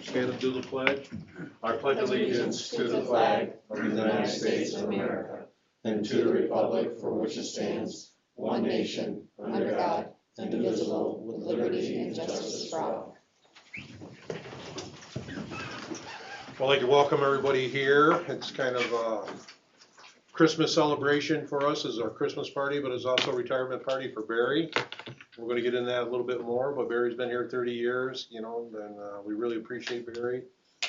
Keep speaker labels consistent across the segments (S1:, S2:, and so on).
S1: Stand and do the pledge.
S2: I pledge allegiance to the flag of the United States of America and to the republic for which it stands, one nation, under God, indivisible, with liberty and justice for all.
S1: I'd like to welcome everybody here. It's kind of a Christmas celebration for us as our Christmas party, but it's also a retirement party for Barry. We're going to get into that a little bit more, but Barry's been here 30 years, you know, and we really appreciate Barry.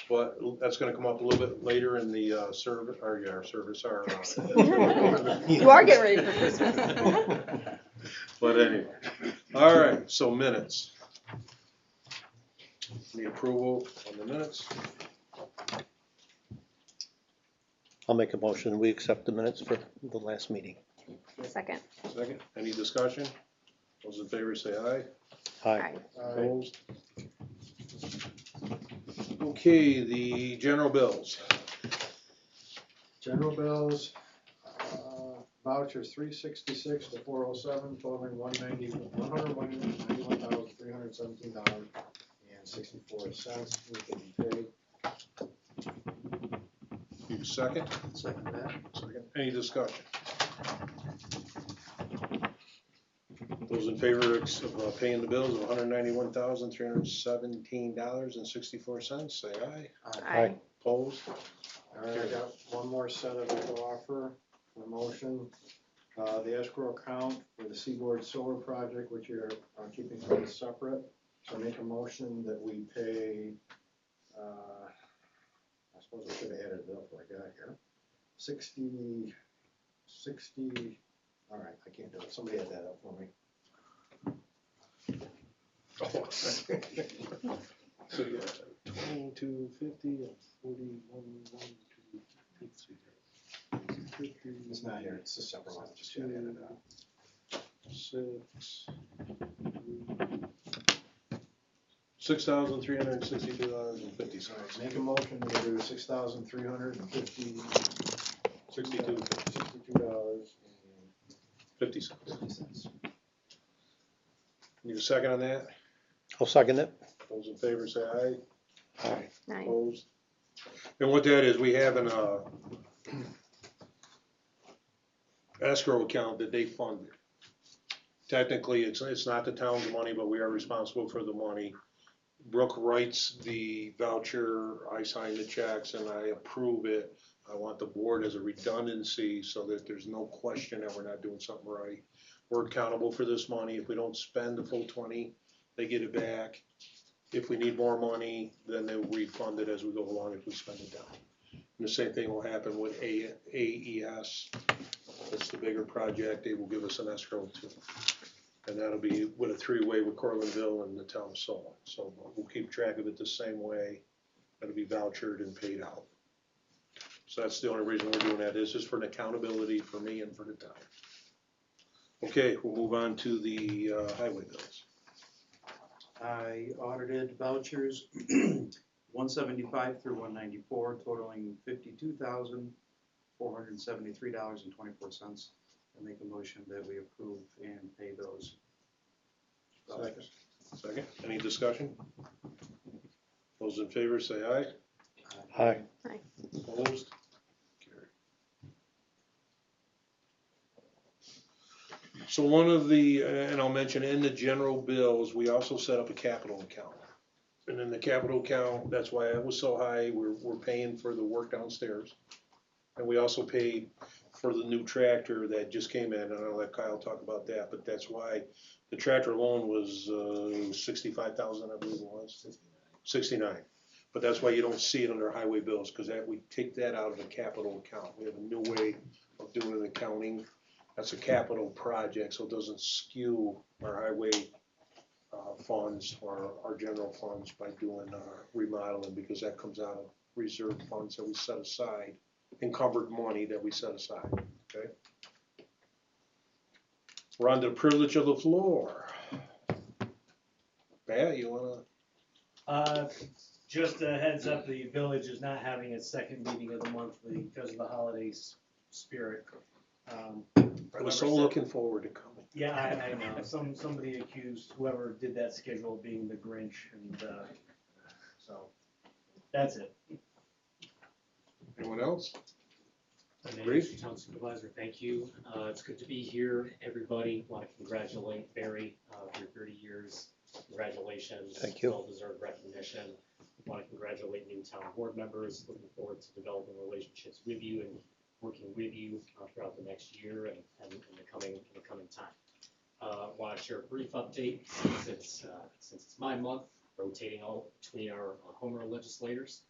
S1: But that's going to come up a little bit later in the service,
S3: You are getting ready for Christmas.
S1: But anyway, all right, so minutes. The approval on the minutes.
S4: I'll make a motion, we accept the minutes for the last meeting.
S3: Second.
S1: Second, any discussion? Those in favor say aye.
S4: Aye.
S1: Opposed? Okay, the general bills.
S5: General bills, vouchers 366 to 407, totaling $191,317.64. We can be paid.
S1: You second?
S5: Second that.
S1: Second. Any discussion? Those in favor of paying the bills of $191,317.64, say aye.
S3: Aye.
S1: Opposed?
S5: All right, I got one more set of to offer for motion. The escrow account for the Seaboard Solar Project, which you're keeping things separate. So I make a motion that we pay, I suppose I should have added it up what I got here. 60, all right, I can't do it. Somebody add that up for me.
S1: So you got 2250 and 41,150.
S5: It's not here, it's a separate one, just gotta add it up.
S1: 6,362.50.
S5: Make a motion to do $6,350.
S1: $62.50. Need a second on that?
S4: I'll second it.
S1: Those in favor say aye.
S4: Aye.
S3: Aye.
S1: Opposed? And what that is, we have an escrow account that they funded. Technically, it's not the town's money, but we are responsible for the money. Brooke writes the voucher, I sign the checks, and I approve it. I want the board as a redundancy so that there's no question that we're not doing something right. We're accountable for this money. If we don't spend the full 20, they get it back. If we need more money, then they'll refund it as we go along if we spend it down. And the same thing will happen with AES. That's the bigger project. They will give us an escrow too. And that'll be with a three-way with Corlandville and the town of Solon. So we'll keep track of it the same way. It'll be vouchered and paid out. So that's the only reason we're doing that. Is just for an accountability for me and for the town. Okay, we'll move on to the highway bills.
S6: I audited vouchers 175 through 194, totaling $52,473.24. I make a motion that we approve and pay those vouchers.
S1: Second. Any discussion? Those in favor say aye.
S4: Aye.
S1: Opposed? Carried. So one of the, and I'll mention in the general bills, we also set up a capital account. And in the capital account, that's why it was so high, we're paying for the work downstairs. And we also paid for the new tractor that just came in, and I'll let Kyle talk about that, but that's why the tractor loan was 65,000, I believe it was. 69. But that's why you don't see it under highway bills, because we take that out of the capital account. We have a new way of doing an accounting. That's a capital project, so it doesn't skew our highway funds or our general funds by doing remodeling, because that comes out of reserve funds that we set aside, encumbered money that we set aside. Okay. We're on to the privilege of the floor. Pat, you wanna?
S7: Just a heads up, the village is not having its second meeting of the month because of the holiday spirit.
S1: I was so looking forward to coming.
S7: Yeah, I know. Somebody accused whoever did that schedule of being the Grinch, and so That's it.
S1: Anyone else?
S8: My name
S1: Great.
S8: is Town Supervisor, thank you. It's good to be here, everybody. Want to congratulate Barry for your 30 years. Congratulations.
S4: Thank you.
S8: Well-deserved recognition. Want to congratulate new town board members. Looking forward to developing relationships with you and working with you throughout the next year and in the coming time. Want to share a brief update since it's my month, rotating all between our Homer legislators.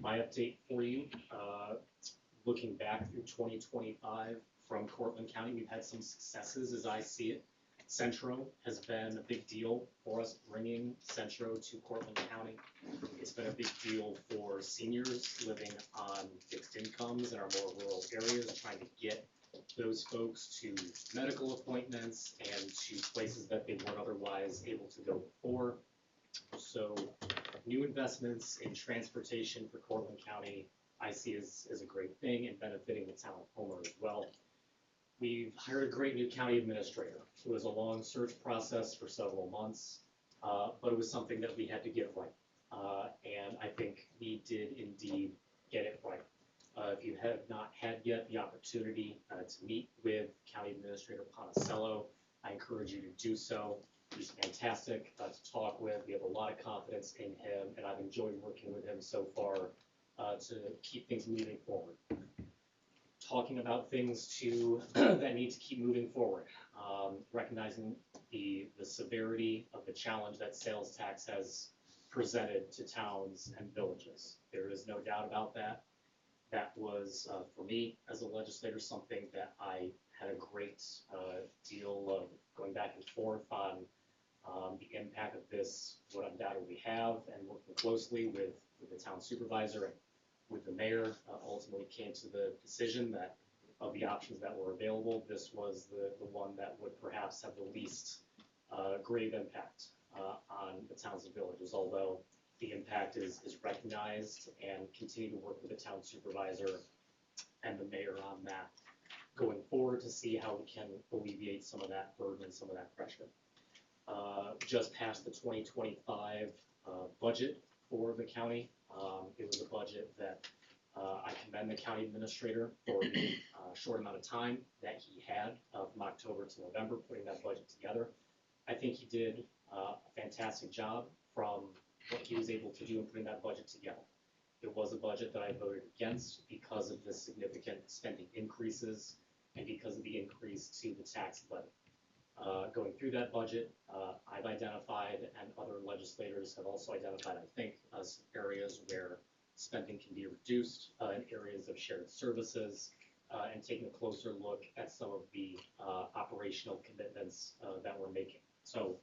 S8: My update for you. Looking back through 2025 from Cortland County, we've had some successes as I see it. Centro has been a big deal for us, bringing Centro to Cortland County. It's been a big deal for seniors living on fixed incomes in our more rural areas, trying to get those folks to medical appointments and to places that they weren't otherwise able to go before. So new investments in transportation for Cortland County I see as a great thing and benefiting the town of Homer as well. We've hired a great new county administrator. It was a long search process for several months, but it was something that we had to get right. And I think we did indeed get it right. If you have not had yet the opportunity to meet with County Administrator Ponticello, I encourage you to do so. He's fantastic to talk with. We have a lot of confidence in him, and I've enjoyed working with him so far to keep things moving forward. Talking about things that need to keep moving forward, recognizing the severity of the challenge that sales tax has presented to towns and villages. There is no doubt about that. That was, for me as a legislator, something that I had a great deal of going back and forth on the impact of this, what undoubtedly have, and working closely with the town supervisor and with the mayor, ultimately came to the decision that of the options that were available, this was the one that would perhaps have the least grave impact on the towns and villages, although the impact is recognized, and continue to work with the town supervisor and the mayor on that going forward to see how we can alleviate some of that burden and some of that pressure. Just passed the 2025 budget for the county. It was a budget that I commend the county administrator for the short amount of time that he had from October to November putting that budget together. I think he did a fantastic job from what he was able to do in putting that budget together. It was a budget that I voted against because of the significant spending increases and because of the increase to the tax levy. Going through that budget, I've identified, and other legislators have also identified, I think, some areas where spending can be reduced in areas of shared services, and taking a closer look at some of the operational commitments that we're making. So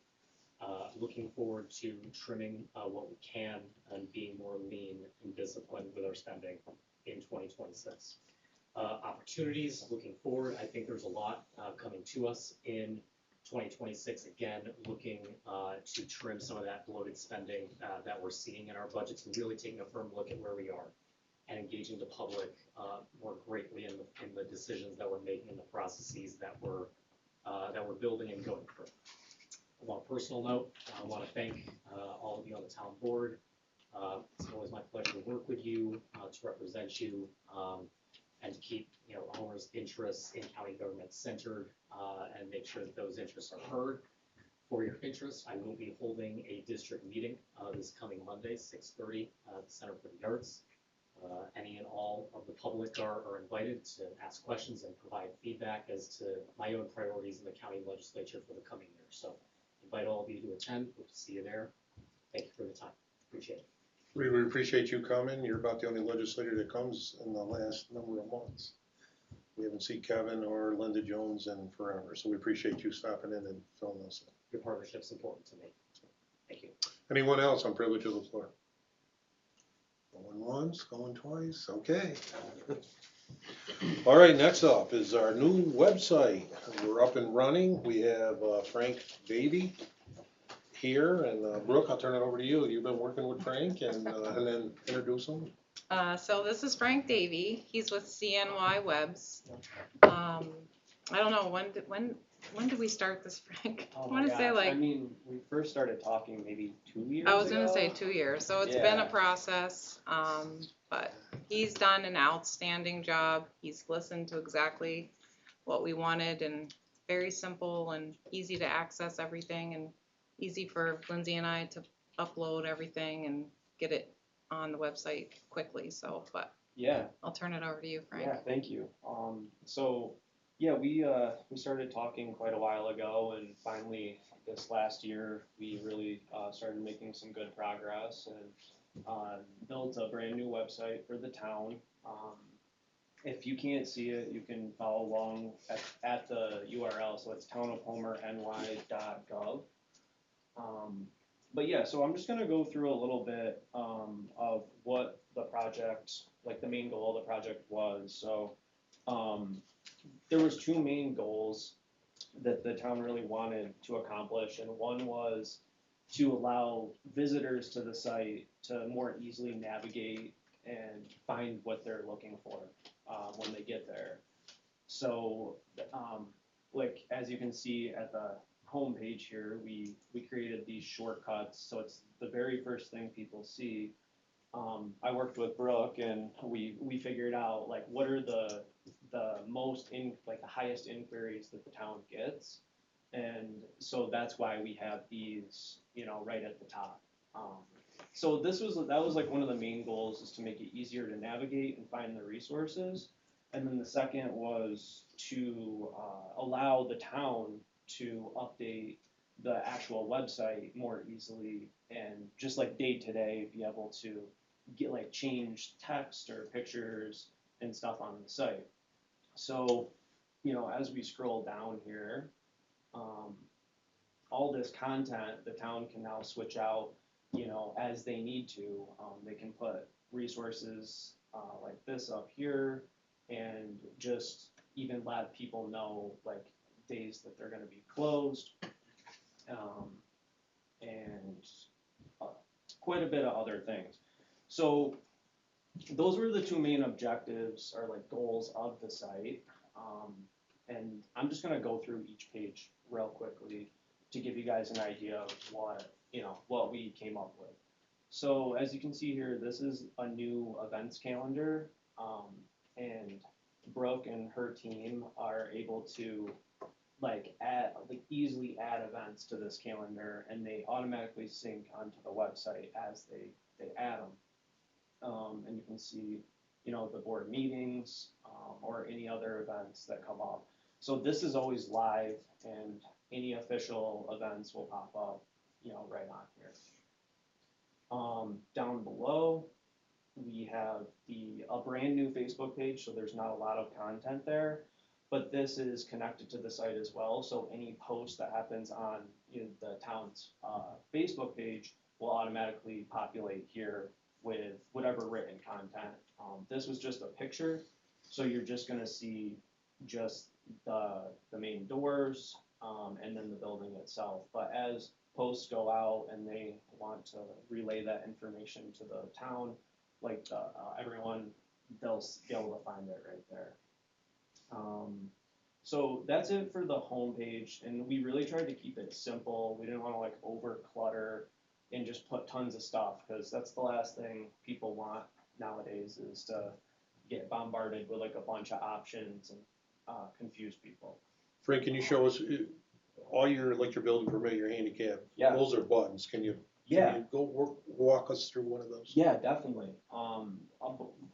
S8: looking forward to trimming what we can and being more lean and disciplined with our spending in 2026. Opportunities looking forward, I think there's a lot coming to us in 2026, again, looking to trim some of that bloated spending that we're seeing in our budgets and really taking a firm look at where we are and engaging the public more greatly in the decisions that we're making and the processes that we're building and going through. On a personal note, I want to thank all of you on the town board. It's always my pleasure to work with you, to represent you, and to keep Homer's interests in county government centered and make sure that those interests are heard. For your interest, I will be holding a district meeting this coming Monday, 6:30, at the Center for the Arts. Any and all of the public are invited to ask questions and provide feedback as to my own priorities in the county legislature for the coming year. So invite all of you to attend. Hope to see you there. Thank you for the time. Appreciate it.
S1: We really appreciate you coming. You're about the only legislator that comes in the last number of months. We haven't seen Kevin or Linda Jones in forever, so we appreciate you stopping in and filling us in.
S8: Your partnership's important to me. Thank you.
S1: Anyone else on privilege of the floor? Going once, going twice, okay. All right, next up is our new website. We're up and running. We have Frank Davey here, and Brooke, I'll turn it over to you. You've been working with Frank, and then introduce him.
S9: So this is Frank Davey. He's with CNY Webs. I don't know, when when did we start this, Frank? I
S2: Oh my
S9: wanna say
S2: gosh,
S9: like,
S2: I mean, we first started talking maybe 2 years
S9: I was gonna
S2: ago.
S9: say 2 years, so it's been a
S2: Yeah.
S9: process, but he's done an outstanding job. He's listened to exactly what we wanted, and very simple and easy to access everything, and easy for Lindsay and I to upload everything and get it on the website quickly, so, but
S2: Yeah,
S9: I'll turn it over to you, Frank.
S2: yeah, thank you. So, yeah, we started talking quite a while ago, and finally this last year, we really started making some good progress and built a brand new website for the town. If you can't see it, you can follow along at the URL, so it's townofhomerny.gov. But yeah, so I'm just gonna go through a little bit of what the project, like the main goal of the project was. So there was two main goals that the town really wanted to accomplish, and one was to allow visitors to the site to more easily navigate and find what they're looking for when they get there. So, like as you can see at the homepage here, we created these shortcuts, so it's the very first thing people see. I worked with Brooke, and we figured out like what are the most like the highest inquiries that the town gets, and so that's why we have these, you know, right at the top. So that was like one of the main goals, is to make it easier to navigate and find the resources, and then the second was to allow the town to update the actual website more easily, and just like day to day be able to get like change text or pictures and stuff on the site. So, you know, as we scroll down here, all this content the town can now switch out, you know, as they need to. They can put resources like this up here, and just even let people know like days that they're going to be closed, and quite a bit of other things. So those were the two main objectives, or like goals of the site. And I'm just gonna go through each page real quickly to give you guys an idea of what we came up with. So as you can see here, this is a new events calendar, and Brooke and her team are able to easily add events to this calendar, and they automatically sync onto the website as they add them. And you can see, you know, the board meetings, or any other events that come up. So this is always live, and any official events will pop up, you know, right on here. Down below, we have a brand new Facebook page, so there's not a lot of content there, but this is connected to the site as well. So any post that happens on the town's Facebook page will automatically populate here with whatever written content. This was just a picture, so you're just gonna see just the main doors, and then the building itself. But as posts go out and they want to relay that information to the town, like everyone, they'll be able to find it right there. So that's it for the homepage, and we really tried to keep it simple. We didn't want to like over clutter and just put tons of stuff, because that's the last thing people want nowadays, is to get bombarded with like a bunch of options and confuse people.
S1: Frank, can you show us all your building permit, your handicap?
S2: Yeah.
S1: Those are buttons. Can you go walk us through one of those?
S2: Yeah, definitely.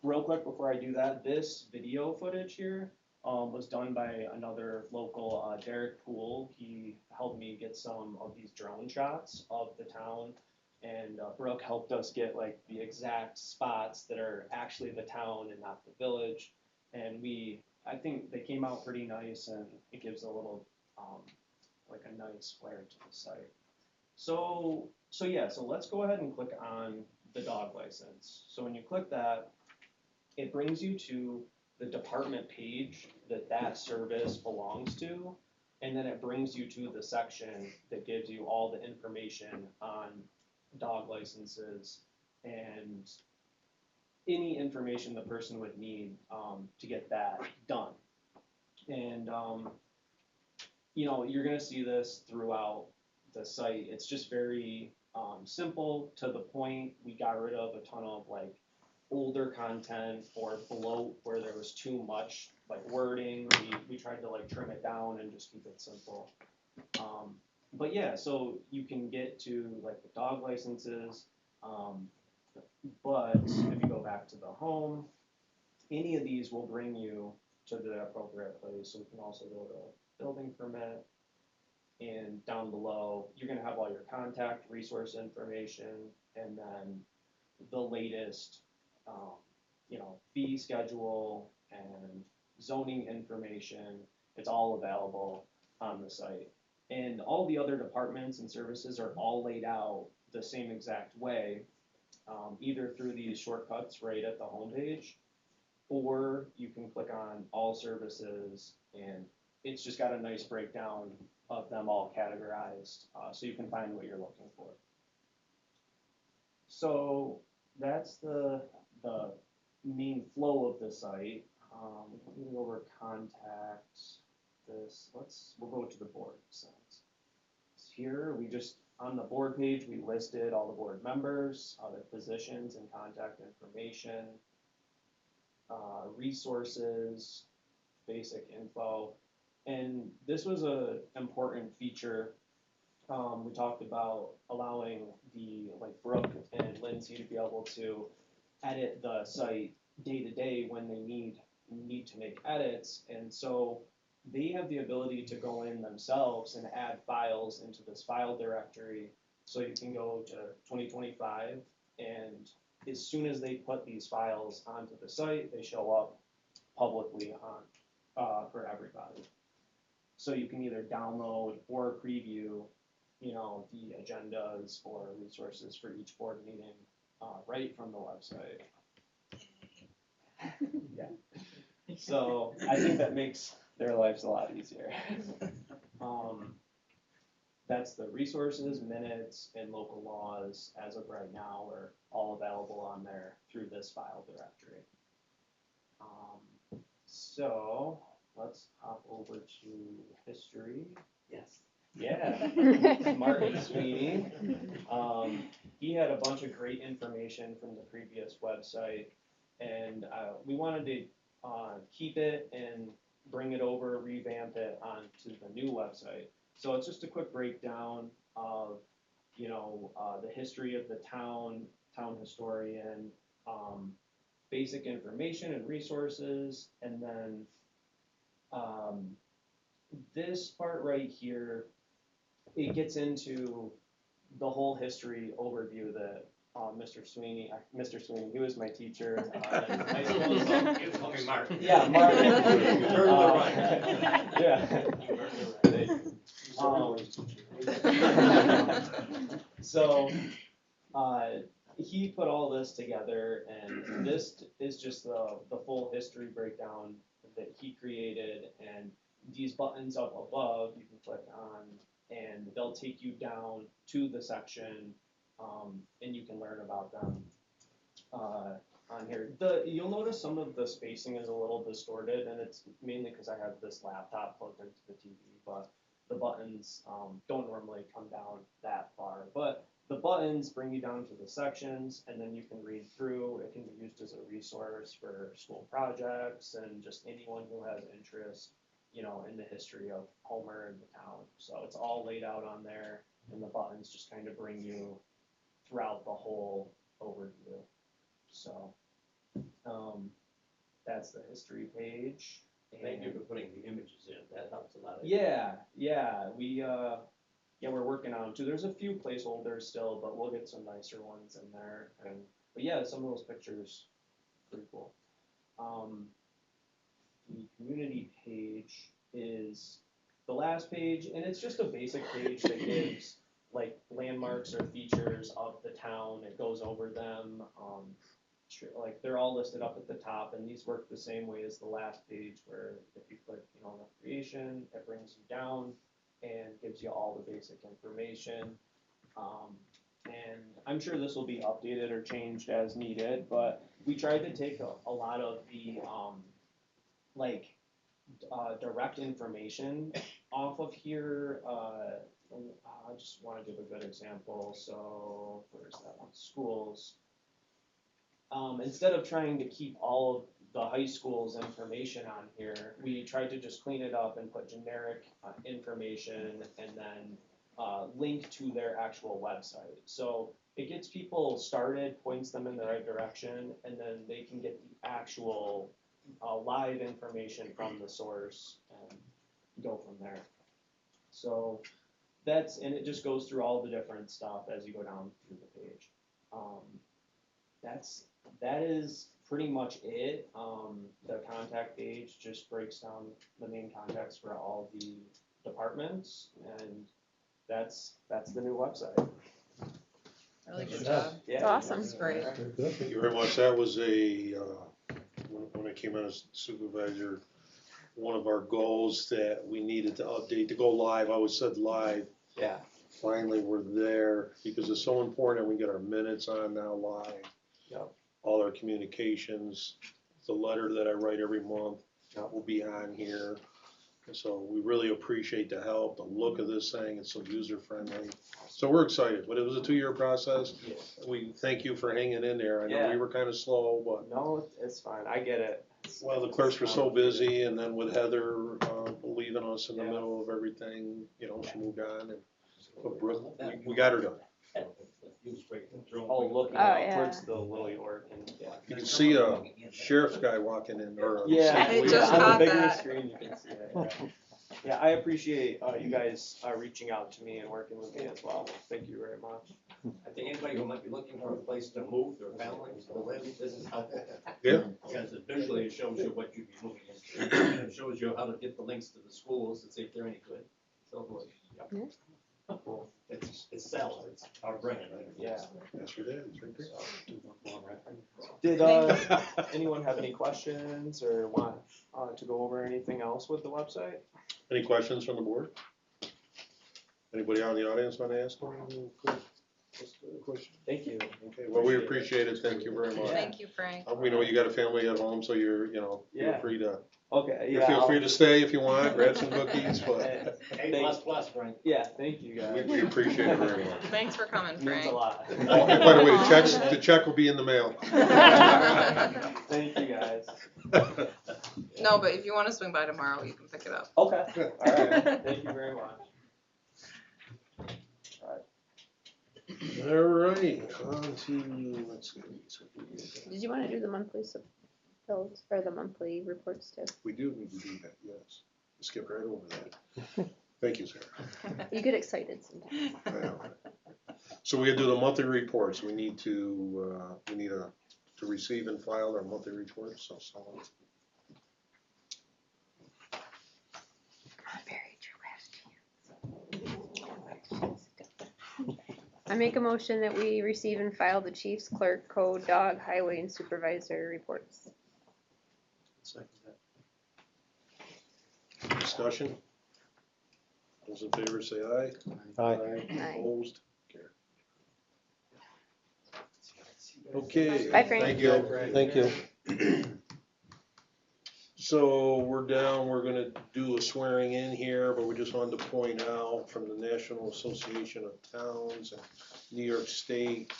S2: Real quick before I do that, this video footage here was done by another local, Derek Poole. He helped me get some of these drone shots of the town, and Brooke helped us get like the exact spots that are actually the town and not the village. And I think they came out pretty nice, and it gives a little like a nice flair to the site. So let's go ahead and click on the dog license. So when you click that, it brings you to the department page that service belongs to, and then it brings you to the section that gives you all the information on dog licenses and any information the person would need to get that done. And
S10: you know, you're gonna see this throughout the site. It's just very simple, to the point. We got rid of a ton of like older content or bloat where there was too much like wording. We tried to like trim it down and just keep it simple. But yeah, so you can get to like the dog licenses, but if you go back to the home, any of these will bring you to the appropriate place. So we can also go to building permit, and down below, you're gonna have all your contact resource information, and then the latest, you know, fee schedule and zoning information. It's all available on the site. And all the other departments and services are all laid out the same exact way, either through these shortcuts right at the homepage, or you can click on all services, and it's just got a nice breakdown of them all categorized, so you can find what you're looking for. So that's the main flow of the site. Let me go over contacts. We'll go to the board sense. Here we just, on the board page, we listed all the board members, their positions and contact information, resources, basic info. And this was a important feature. We talked about allowing Brooke and Lindsay to be able to edit the site day to day when they need to make edits. And so they have the ability to go in themselves and add files into this file directory. So you can go to 2025, and as soon as they put these files onto the site, they show up publicly on for everybody. So you can either download or preview, you know, the agendas or resources for each board meeting right from the website. Yeah. So I think that makes their lives a lot easier. That's the resources, minutes, and local laws as of right now are all available on there through this file directory. So let's hop over to history.
S8: Yes.
S10: Yeah, Martin Sweeney. He had a bunch of great information from the previous website, and we wanted to keep it and bring it over, revamp it onto the new website. So it's just a quick breakdown of, you know, the history of the town historian, basic information and resources, and then this part right here, it gets into the whole history overview that Mr. Sweeney, he was my teacher in high school.
S8: You call me Mark.
S10: Yeah, Mark. So he put all this together, and this is just the full history breakdown that he created. And these buttons up above, you can click on, and they'll take you down to the section, and you can learn about them on here. You'll notice some of the spacing is a little distorted, and it's mainly because I have this laptop plugged into the TV, but the buttons don't normally come down that far. But the buttons bring you down to the sections, and then you can read through. It can be used as a resource for school projects and just anyone who has interest, you know, in the history of Homer and the town. So it's all laid out on there, and the buttons just kind of bring you throughout the whole overview. So that's the history page.
S8: Thank you for putting the images in. That helps a lot.
S10: Yeah, we're working on them too. There's a few placeholders still, but we'll get some nicer ones in there. But yeah, some of those pictures, pretty cool. The community page is the last page, and it's just a basic page that gives like landmarks or features of the town. It goes over them. Like they're all listed up at the top, and these work the same way as the last page, where if you click, you know, recreation, it brings you down and gives you all the basic information. And I'm sure this will be updated or changed as needed, but we tried to take a lot of the direct information off of here, I just wanna give a good example, so, where's that one, schools. Instead of trying to keep all of the high school's information on here, we tried to just clean it up and put generic information and then link to their actual website. So it gets people started, points them in the right direction, and then they can get the actual live information from the source and go from there. So and it just goes through all the different stuff as you go down through the page. That is pretty much it. The contact page just breaks down the main contacts for all the departments, and that's the new website.
S9: Really good job.
S10: Yeah,
S3: It's awesome.
S9: That's great.
S1: Thank you very much. That was when I came in as supervisor, one of our goals that we needed to update, to go live. I always said live.
S10: Yeah.
S1: Finally, we're there because it's so important. We get our minutes on now live.
S10: Yep.
S1: All our communications, the letter that I write every month will be on here. So we really appreciate the help, the look of this thing. It's so user friendly. So we're excited, but it was a 2-year process.
S10: Yeah.
S1: We thank you for hanging in there. I know
S10: Yeah.
S1: we were kind of slow, but
S10: No, it's fine. I get it.
S1: well, the clerks were so busy, and then with Heather leaving us in the
S10: Yeah.
S1: middle of everything, you know, she moved on, and but Brooke, we got her done.
S10: Oh, looking
S3: Oh,
S10: out
S3: yeah.
S10: towards the Lily York and yeah.
S1: You can see a sheriff's guy walking in, or a
S10: Yeah,
S9: I
S1: safety-
S9: just
S10: on
S9: caught
S10: the bigger
S9: that.
S10: screen you can see it. Yeah, yeah, I appreciate you guys reaching out to me and working with me as well. Thank you very much.
S2: I think anybody who might be looking for a place to move their family to live, this is helpful.
S1: Yeah.
S2: Because visually it shows you what you'd be moving into, and it shows you how to get the links to the schools and see if they're any good, so forth. Yep.
S3: Yeah.
S2: Well, it's sell, it's our brand, right?
S10: Yeah.
S1: Yes, it is, right
S10: Did anyone have any questions or want to go over anything else with the website?
S1: Any questions from the board? Anybody out in the audience want to ask one question?
S10: Thank you.
S1: Okay, well, we appreciate it, thank you very much.
S9: Thank you, Frank.
S1: We know you got a family at home, so you're, feel
S10: Yeah.
S1: free to,
S10: Okay, yeah.
S1: feel free to stay if you want, grab some cookies, but
S2: A++, Frank.
S10: Yeah, thank you guys.
S1: we appreciate it very much.
S9: Thanks for coming,
S10: Means a
S9: Frank.
S10: lot.
S1: Oh, and by the way, the check will be in the mail.
S10: Thank you guys.
S9: No, but if you wanna swing by tomorrow, you can pick it up.
S10: Okay, alright, thank you very much.
S1: Alright, on to, let's see.
S3: Did you wanna do the monthly bills, or the monthly reports too?
S1: We do need to do that, yes. Skip right over that. Thank you, Sarah.
S3: You get excited sometimes.
S1: So we do the monthly reports. We need to receive and file our monthly reports, so.
S3: I make a motion that we receive and file the chief's, clerk, code, dog, highway, and supervisor reports.
S6: Second that.
S1: Discussion? Those in favor say aye.
S4: Aye.
S3: Aye.
S1: Opposed? Carried. Okay.
S3: Bye, Frank.
S1: Thank you.
S4: Thank you.
S1: So we're gonna do a swearing in here, but we just wanted to point out from the National Association of Towns and New York State.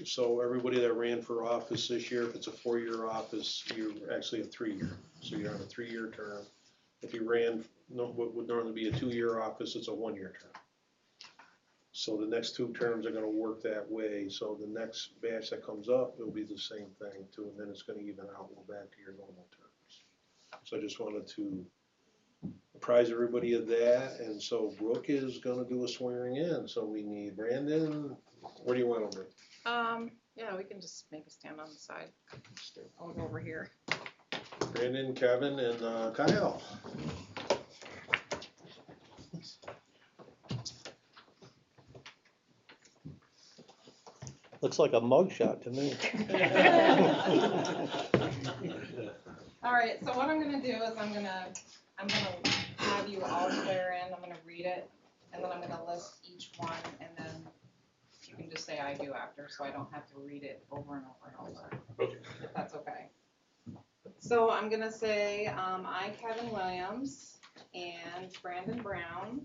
S1: So everybody that ran for office this year, if it's a 4-year office, you're actually a 3-year. So you're on a 3-year term. If you ran what would normally be a 2-year office, it's a 1-year term. So the next 2 terms are gonna work that way. So the next batch that comes up, it'll be the same thing too, and then it's gonna even out, go back to your normal terms. So I just wanted to apprise everybody of that, and so Brooke is gonna do a swearing in, so we need Branden, where do you want them?
S9: Yeah, we can just maybe stand on the side. I'll go over here.
S1: Branden, Kevin, and Kyle.
S4: Looks like a mug shot to me.
S9: All right, so what I'm gonna do is I'm gonna have you all swear in, I'm gonna read it, and then I'm gonna list each one, and then you can just say I do after, so I don't have to read it over and over and over.
S1: Okay.
S9: If that's okay. So I'm gonna say, I, Kevin Williams, and Branden Brown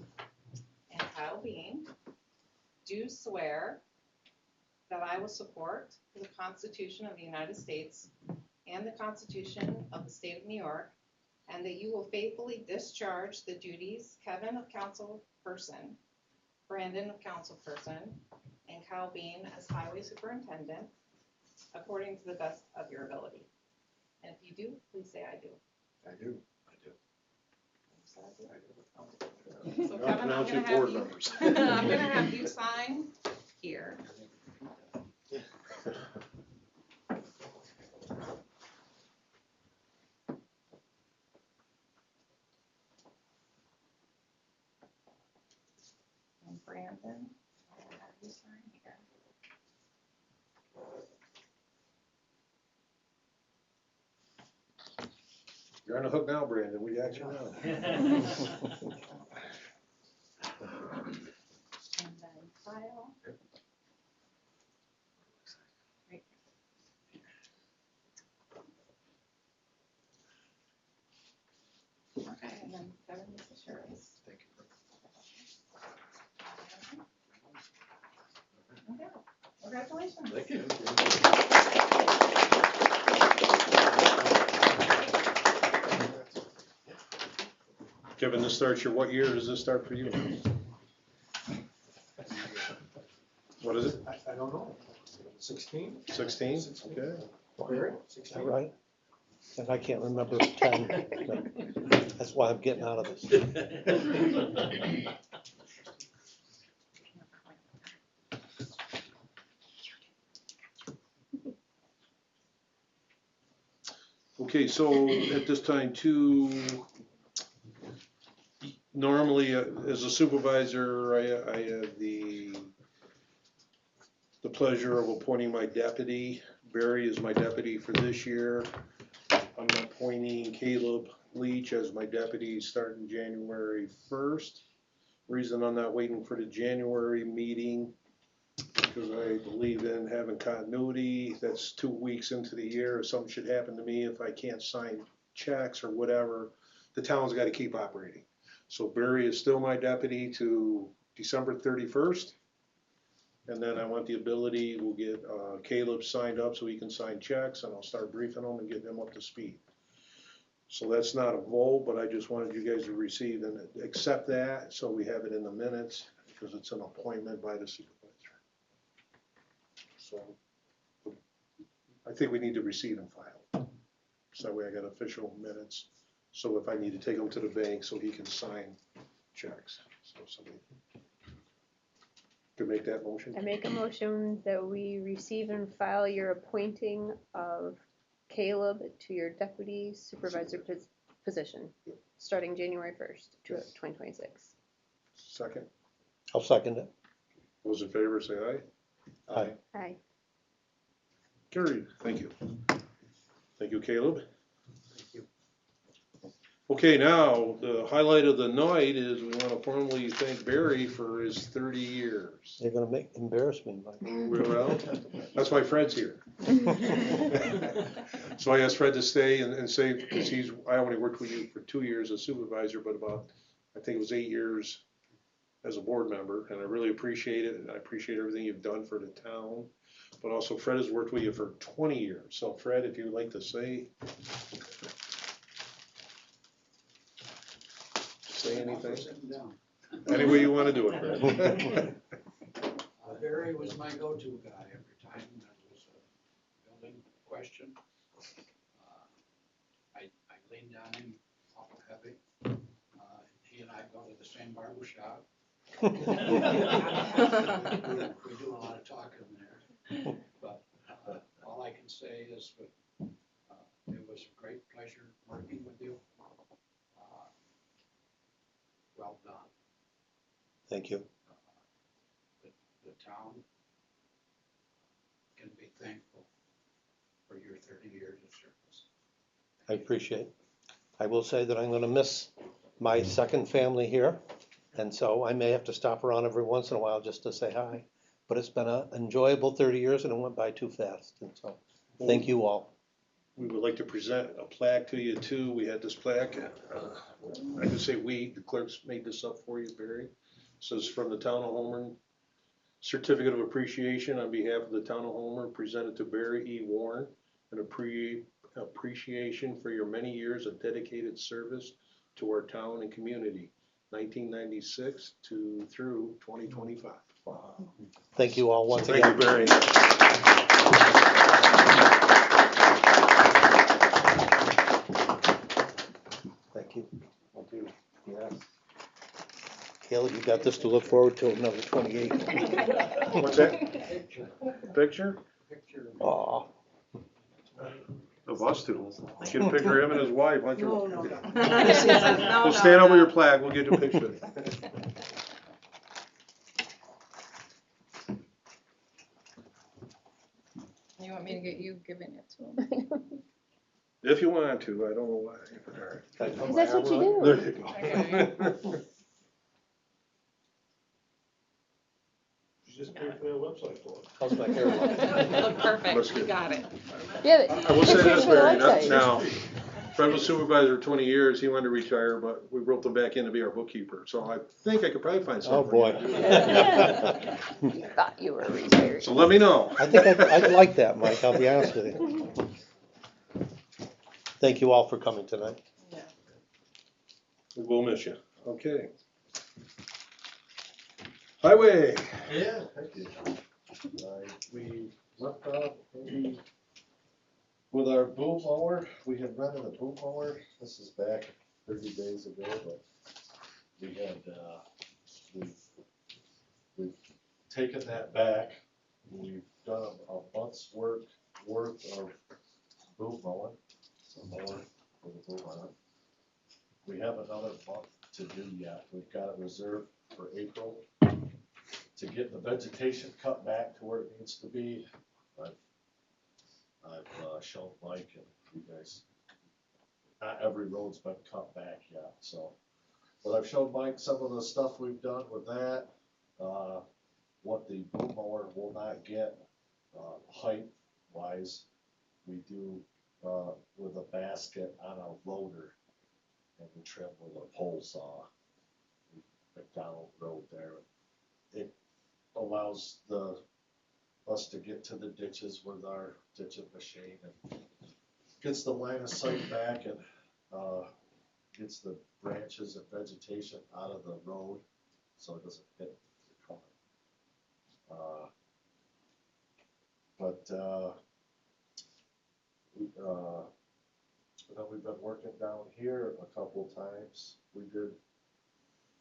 S9: and Kyle Bean do swear that I will support the Constitution of the United States and the Constitution of the State of New York, and that you will faithfully discharge the duties, Kevin of Councilperson, Branden of Councilperson, and Kyle Bean as Highway Superintendent, according to the best of your ability. And if you do, please say I do.
S5: I do.
S9: So Kevin, I'm
S1: Pronounce your
S9: gonna have
S1: board
S9: you,
S1: members.
S9: I'm gonna have you sign here. And Branden, I'll have you sign here.
S1: You're on the hook now, Brandon, we got you now.
S9: And then Kyle. Right. Okay, and then Kevin, this is yours.
S5: Thank you.
S9: Okay, congratulations.
S5: Thank you.
S1: Kevin, this starts your, what year does this start for you? What is it?
S5: I don't know. 16?
S1: 16? Okay.
S5: Barry?
S4: Is
S5: 16?
S4: that right? And I can't remember 10, but that's why I'm getting out of this.
S1: Okay, so at this time too, normally as a supervisor, I have the pleasure of appointing my deputy. Barry is my deputy for this year. I'm appointing Caleb Leach as my deputy starting January 1st. Reason I'm not waiting for the January meeting, because I believe in having continuity. That's 2 weeks into the year. If something should happen to me, if I can't sign checks or whatever, the town's got to keep operating. So Barry is still my deputy to December 31st. And then I want the ability, we'll get Caleb signed up so he can sign checks, and I'll start briefing him and getting him up to speed. So that's not a vote, but I just wanted you guys to receive and accept that, so we have it in the minutes, because it's an appointment by the supervisor. So I think we need to receive and file. So that way I got official minutes. So if I need to take them to the bank so he can sign checks. So somebody could make that motion.
S3: I make a motion that we receive and file your appointing of Caleb to your deputy supervisor position, starting January 1st, 2026.
S1: Second.
S4: I'll second it.
S1: Those in favor say aye.
S4: Aye.
S3: Aye.
S1: Carried. Thank you. Thank you, Caleb. Okay, now, the highlight of the night is we want to formally thank Barry for his 30 years.
S4: You're gonna embarrass me, Mike.
S1: Well, that's why Fred's here. So I asked Fred to stay and say, because I only worked with you for 2 years as supervisor, but about, I think it was 8 years as a board member, and I really appreciate it, and I appreciate everything you've done for the town. But also Fred has worked with you for 20 years. So Fred, if you'd like to say anything, any way you want to do it, Fred.
S11: Barry was my go-to guy every time there was a building question. I leaned on him awful heavy. He and I go to the same barber shop. We do a lot of talking there. But all I can say is that it was a great pleasure working with you. Well done.
S4: Thank you.
S11: The town can be thankful for your 30 years of service.
S4: I appreciate it. I will say that I'm gonna miss my second family here, and so I may have to stop around every once in a while just to say hi. But it's been an enjoyable 30 years, and it went by too fast, and so, thank you all.
S1: We would like to present a plaque to you too. We had this plaque, I can say we, the clerks made this up for you, Barry. Says from the town of Homer, certificate of appreciation on behalf of the town of Homer, presented to Barry E. Warren, an appreciation for your many years of dedicated service to our town and community, 1996 through 2025.
S4: Wow. Thank you all once
S1: Thank
S4: again.
S1: you, Barry.
S4: Thank you. Thank you. Yes. Caleb, you got this to look forward to another 28.
S1: What's that? Picture?
S4: Aw.
S1: Of us two. Get a picture of him and his wife. Why don't you?
S9: No,
S1: We'll
S9: no,
S1: stand over
S9: no.
S1: your plaque. We'll get you a picture.
S9: You want me to get you giving it to him?
S1: If you want to, I don't know why.
S3: Because that's what you do.
S1: There you go.
S5: Just pay for their website for it.
S4: How's my hair look?
S9: Look
S1: Looks
S9: perfect, you
S1: good.
S9: got it.
S3: Yeah,
S1: I will say
S3: pictures
S1: this,
S3: for the
S1: Barry,
S3: website.
S1: now, Fred was supervisor 20 years, he wanted to retire, but we roped him back in to be our bookkeeper, so I think I could probably find
S4: Oh,
S1: something.
S4: boy.
S3: You thought you were retired.
S1: So let me know.
S4: I think I'd like that, Mike, I'll be honest with you. Thank you all for coming tonight.
S1: We will miss you. Okay. Highway.
S2: Yeah, thank you. We left off maybe with our boom mower. We had rented a boom mower. This is back 30 days ago, but we had, we've taken that back. We've done a month's worth of boom mowing, some more with the boom on it. We have another month to do yet. We've got it reserved for April to get the vegetation cut back to where it needs to be. I've shown Mike and you guys, not every road's been cut back yet, so. But I've shown Mike some of the stuff we've done with that, what the boom mower will not get, height wise, we do, with a basket on a loader, and we trim with a pole saw. McDonald Road there. It allows us to get to the ditches with our ditching machine and gets the line of sight back and gets the branches and vegetation out of the road so it doesn't hit the car. We've been working down here a couple times. We did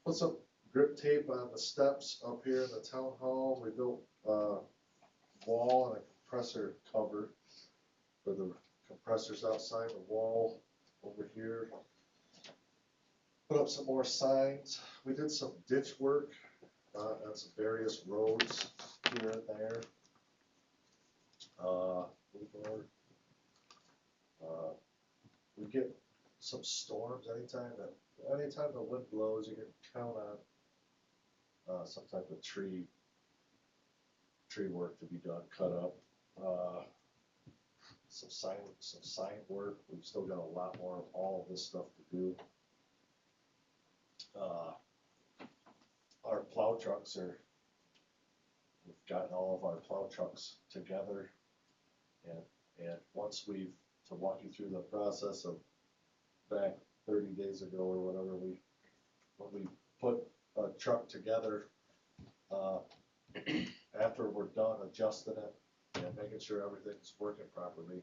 S2: put some grip tape on the steps up here in the town hall. We built a wall and a compressor cover for the compressors outside the wall over here. Put up some more signs. We did some ditch work on some various roads here and there. We get some storms anytime the wind blows, you can count on some type of tree work to be done, cut up. Some sign work. We've still got a lot more of all of this stuff to do. Our plow trucks we've gotten all of our plow trucks together, and once to walk you through the process of back 30 days ago or whatever, when we put a truck together, after we're done adjusting it and making sure everything's working properly,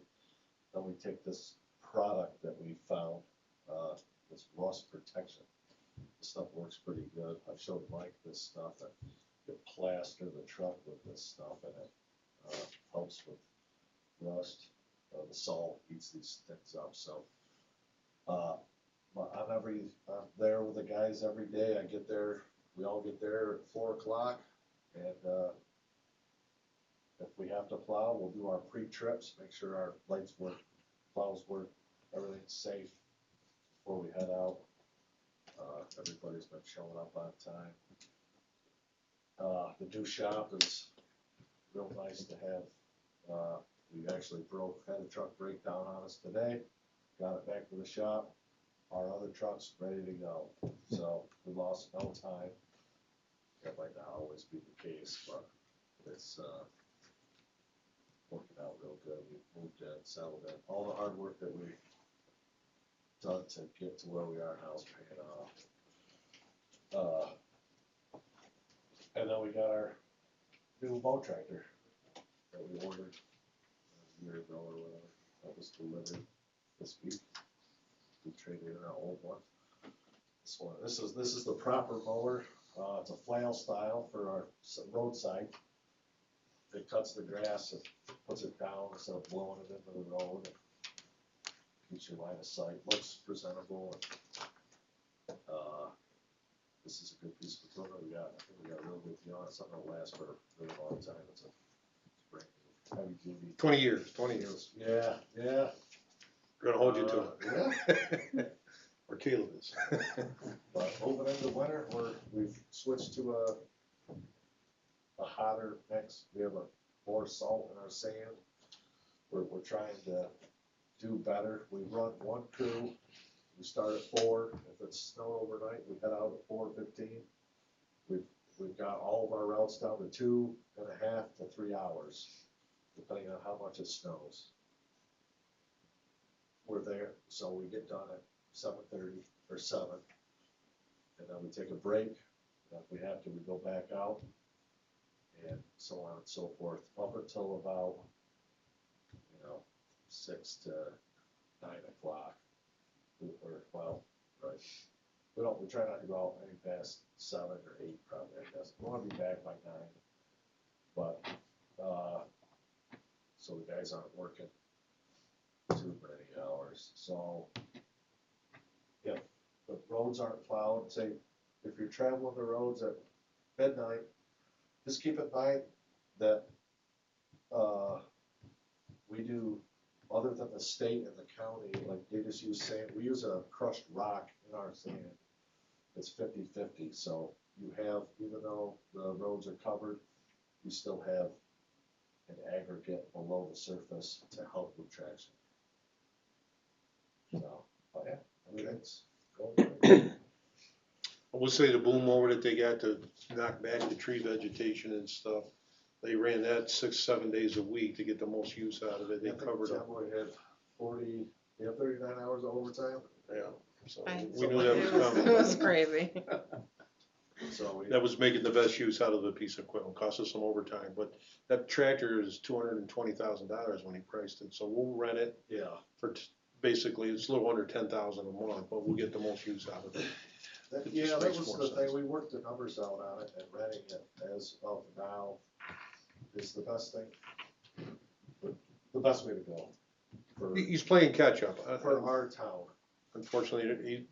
S2: then we take this product that we found, this rust protection. This stuff works pretty good. I've showed Mike this stuff, and you plaster the truck with this stuff, and it helps with rust. The salt eats these things up, so I'm there with the guys every day. I get there, we all get there at 4 o'clock, and if we have to plow, we'll do our pre-trips, make sure our lights work, plows work, everything's safe before we head out. Everybody's been showing up on time. The new shop is real nice to have. We actually had a truck break down on us today, got it back to the shop, our other truck's ready to go. So we lost no time. That might not always be the case, but it's, working out real good. We moved in, settled in. All the hard work that we've done to get to where we are now is paying off. And then we got our new mow tractor that we ordered a year ago or whatever. That was delivered this week. We traded in our old one. This is the proper mower. It's a flail style for our roadside. It cuts the grass, it puts it down instead of blowing it into the road. Keeps your line of sight, looks presentable. This is a good piece of equipment we got. I think we got a real good deal on it. Something that'll last for a really long time. It's a brand new, heavy duty.
S1: 20 years, 20 years.
S2: Yeah, yeah.
S1: We're gonna hold you to
S2: Yeah.
S1: it. Or Caleb is.
S2: But moving into winter, we've switched to a hotter mix. We have more salt in our sand. We're trying to do better. We run one crew. We start at 4. If it's snow overnight, we head out at 4:15. We've got all of our routes down to 2.5 to 3 hours, depending on how much it snows. We're there, so we get done at 7:30 or 7, and then we take a break. And if we have to, we go back out, and so on and so forth, up until about 6 to 9 o'clock. Right. We try not to go out any past 7 or 8 probably, I guess. We wanna be back by 9. But, so the guys aren't working too many hours. So, if the roads aren't plowed, say, if you're traveling the roads at midnight, just keep in mind that, we do, other than the state and the county, like they just use sand, we use a crushed rock in our sand. It's 50-50, so you have, even though the roads are covered, you still have an aggregate below the surface to help with traction. So, but yeah, everything's going good.
S1: I will say the boom mower that they got to knock back the tree vegetation and stuff, they ran that 6-7 days a week to get the most use out of it. They covered up.
S2: We had 39 hours of overtime.
S1: Yeah, so
S9: I-
S1: we knew that was coming.
S9: It was crazy.
S2: So
S1: That was making the best use out of the piece of equipment, cost us some overtime, but that tractor is $220,000 when he priced it, so we'll rent it
S2: yeah,
S1: for basically, it's a little under 10,000 a month, but we'll get the most use out of it. It
S2: yeah,
S1: just
S2: that
S1: makes
S2: was
S1: more
S2: the
S1: sense.
S2: thing. We worked the numbers out on it, and renting it as of now is the best thing, the best way to go for
S1: He's playing catch up.
S2: for our town.
S1: Unfortunately,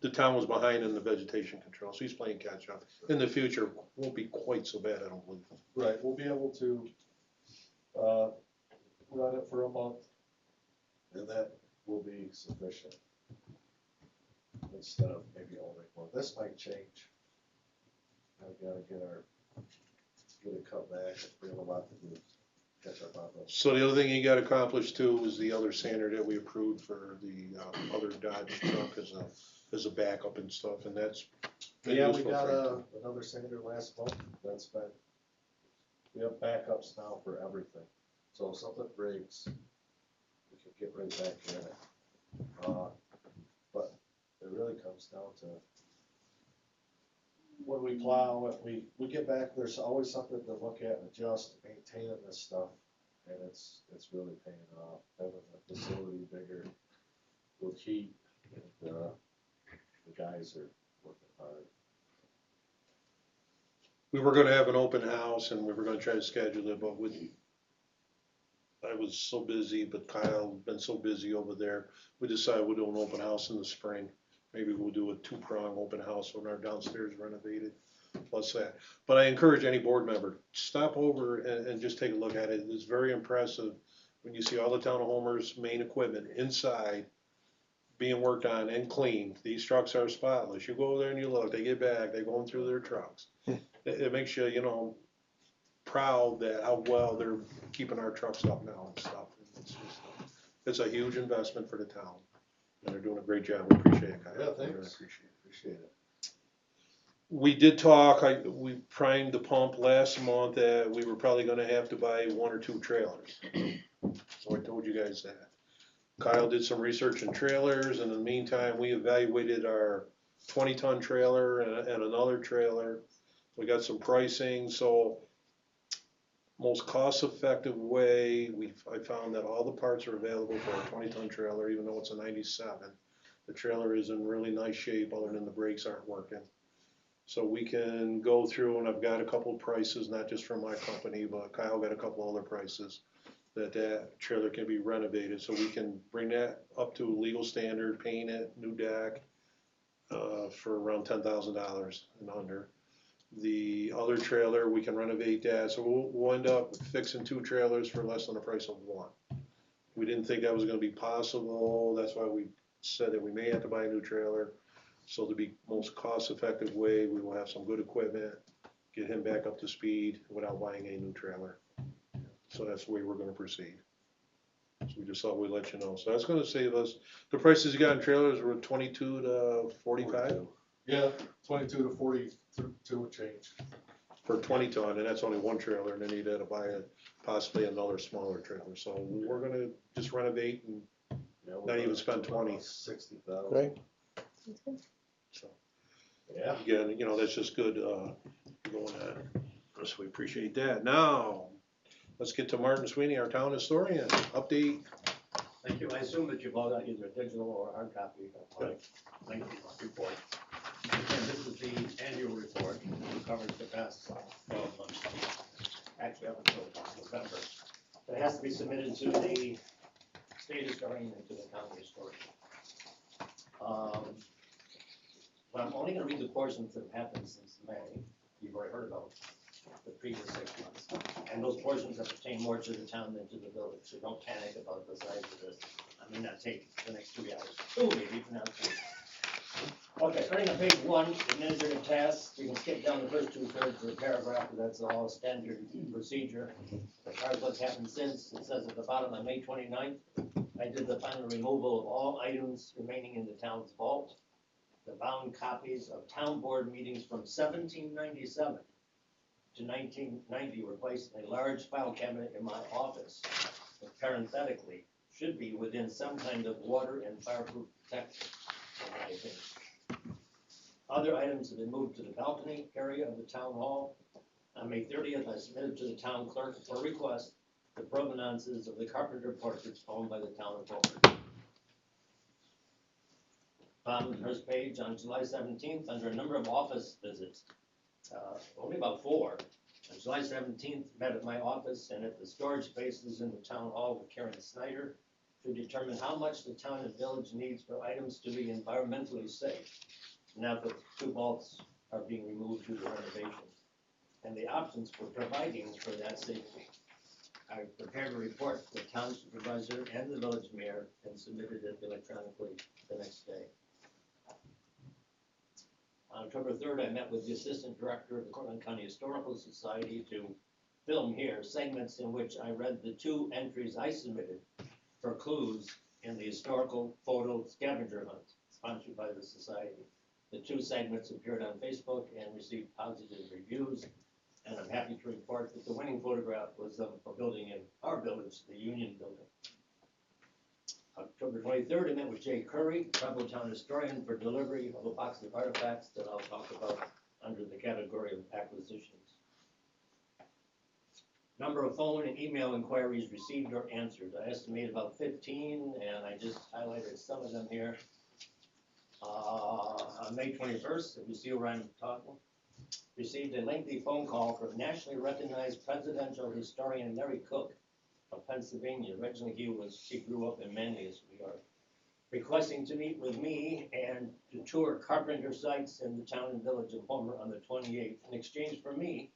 S1: the town was behind in the vegetation control, so he's playing catch up. In the future, won't be quite so bad, I don't believe.
S2: Right, we'll be able to run it for a month, and that will be sufficient. Instead of maybe owning one. This might change. I gotta get it cut back. We have a lot to do. Catch up on those.
S1: So the other thing he got accomplished too was the other sander that we approved for the other Dodge truck as a backup and stuff, and that's been
S2: Yeah, we
S1: useful
S2: got
S1: for him, too.
S2: another sander last month. We have backups now for everything. So if something breaks, we can get right back in it. But it really comes down to when we plow, if we get back, there's always something to look at and adjust, maintaining this stuff. And it's really paying off, having the facility bigger with heat, and the guys are working hard.
S1: We were gonna have an open house and we were gonna try to schedule it, but I was so busy, but Kyle been so busy over there, we decided we'll do an open house in the spring. Maybe we'll do a 2-prong open house when our downstairs renovated, plus that. But I encourage any board member, stop over and just take a look at it. It's very impressive when you see all the town of Homer's main equipment inside being worked on and cleaned. These trucks are spotless. You go over there and you look, they get back, they're going through their trucks. It makes you, proud that how well they're keeping our trucks up now and stuff. It's a huge investment for the town, and they're doing a great job. We appreciate it, Kyle.
S2: Yeah,
S1: We really
S2: thanks.
S1: appreciate it. We did talk, we primed the pump last month that we were probably gonna have to buy 1 or 2 trailers. So I told you guys that. Kyle did some research in trailers, and in the meantime, we evaluated our 20-ton trailer and another trailer. We got some pricing, so most cost-effective way, I found that all the parts are available for a 20-ton trailer, even though it's a 97. The trailer is in really nice shape, other than the brakes aren't working. So we can go through, and I've got a couple of prices, not just from my company, but Kyle got a couple other prices, that trailer can be renovated, so we can bring that up to legal standard, paint it, new deck, for around $10,000 and under. The other trailer, we can renovate that, so we'll end up fixing 2 trailers for less than the price of 1. We didn't think that was gonna be possible, that's why we said that we may have to buy a new trailer. So to be most cost-effective way, we will have some good equipment, get him back up to speed without buying a new trailer. So that's the way we're gonna proceed. So we just thought we'd let you know. So that's gonna save us, the prices you got in trailers were 22 to 45?
S2: Yeah, 22 to 42 change.
S1: For 20-ton, and that's only 1 trailer, and then you'd have to buy possibly another smaller trailer. So we're gonna just renovate and not even spend 20.
S2: 60,000.
S4: Great.
S1: So
S2: Yeah.
S1: again, you know, that's just good, going on. So we appreciate that. Now, let's get to Martin Sweeney, our town historian. Update.
S12: Thank you. I assume that you've all got either a digital or hard copy of my lengthy report. And this is the annual report, which covers the past 12 months, actually up until November. It has to be submitted to the state historian and to the county historian. But I'm only gonna read the portions that have happened since May. You've already heard about the previous 6 months. And those portions that pertain more to the town than to the village, so don't panic about the size of this. I may not take the next 3 hours. 2 maybe, for now 2. Okay, starting on page 1, administrative tasks, you can skip down the first 2/3 of the paragraph, but that's all standard procedure. As far as what's happened since, it says at the bottom on May 29th, I did the final removal of all items remaining in the town's vault. The bound copies of town board meetings from 1797 to 1990 were placed in a large file cabinet in my office. But parenthetically, should be within some kind of water and fireproof protection, in my opinion. Other items have been moved to the balcony area of the town hall. On May 30th, I submitted to the town clerk for request the provenances of the carpenter portraits owned by the town of Beaufort. Bottom of the first page, on July 17th, under a number of office visits, only about 4. On July 17th, met at my office and at the storage spaces in the town hall with Karen Snyder to determine how much the town and village needs for items to be environmentally safe. Now that 2 vaults are being removed due to renovation, and the options for providing for that safety. I prepared a report for the town supervisor and the village mayor and submitted it electronically the next day. On October 3rd, I met with the assistant director of the Cortland County Historical Society to film here segments in which I read the 2 entries I submitted for clues in the historical photo scavenger hunt sponsored by the society. The 2 segments appeared on Facebook and received positive reviews, and I'm happy to report that the winning photograph was of a building in our village, the Union Building. October 23rd, I met with Jay Curry, tribal town historian, for delivery of a box of artifacts that I'll talk about under the category of acquisitions. Number of phone and email inquiries received or answered. I estimate about 15, and I just highlighted some of them here. On May 21st, if you see where I'm talking, received a lengthy phone call from nationally recognized presidential historian Mary Cook of Pennsylvania. Originally, she grew up in Manlius, New York, requesting to meet with me and to tour carpenter sites in the town and village of Homer on the 28th in exchange for me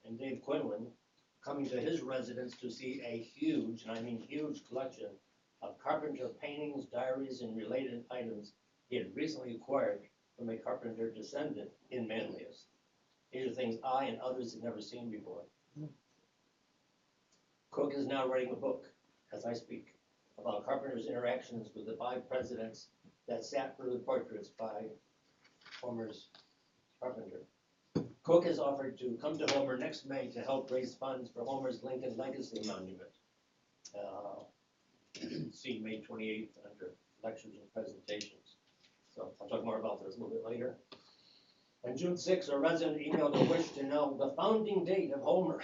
S12: and Dave Quinlan coming to his residence to see a huge, and I mean huge, collection of carpenter paintings, diaries, and related items he had recently acquired from a carpenter descendant in Manlius. These are things I and others had never seen before. Cook is now writing a book, as I speak, about Carpenter's interactions with the 5 presidents that sat for the portraits by Homer's Carpenter. Cook has offered to come to Homer next May to help raise funds for Homer's Lincoln Legacy Monument. See May 28th under lectures and presentations. So I'll talk more about this a little bit later. On June 6th, a resident emailed a wish to know the founding date of Homer.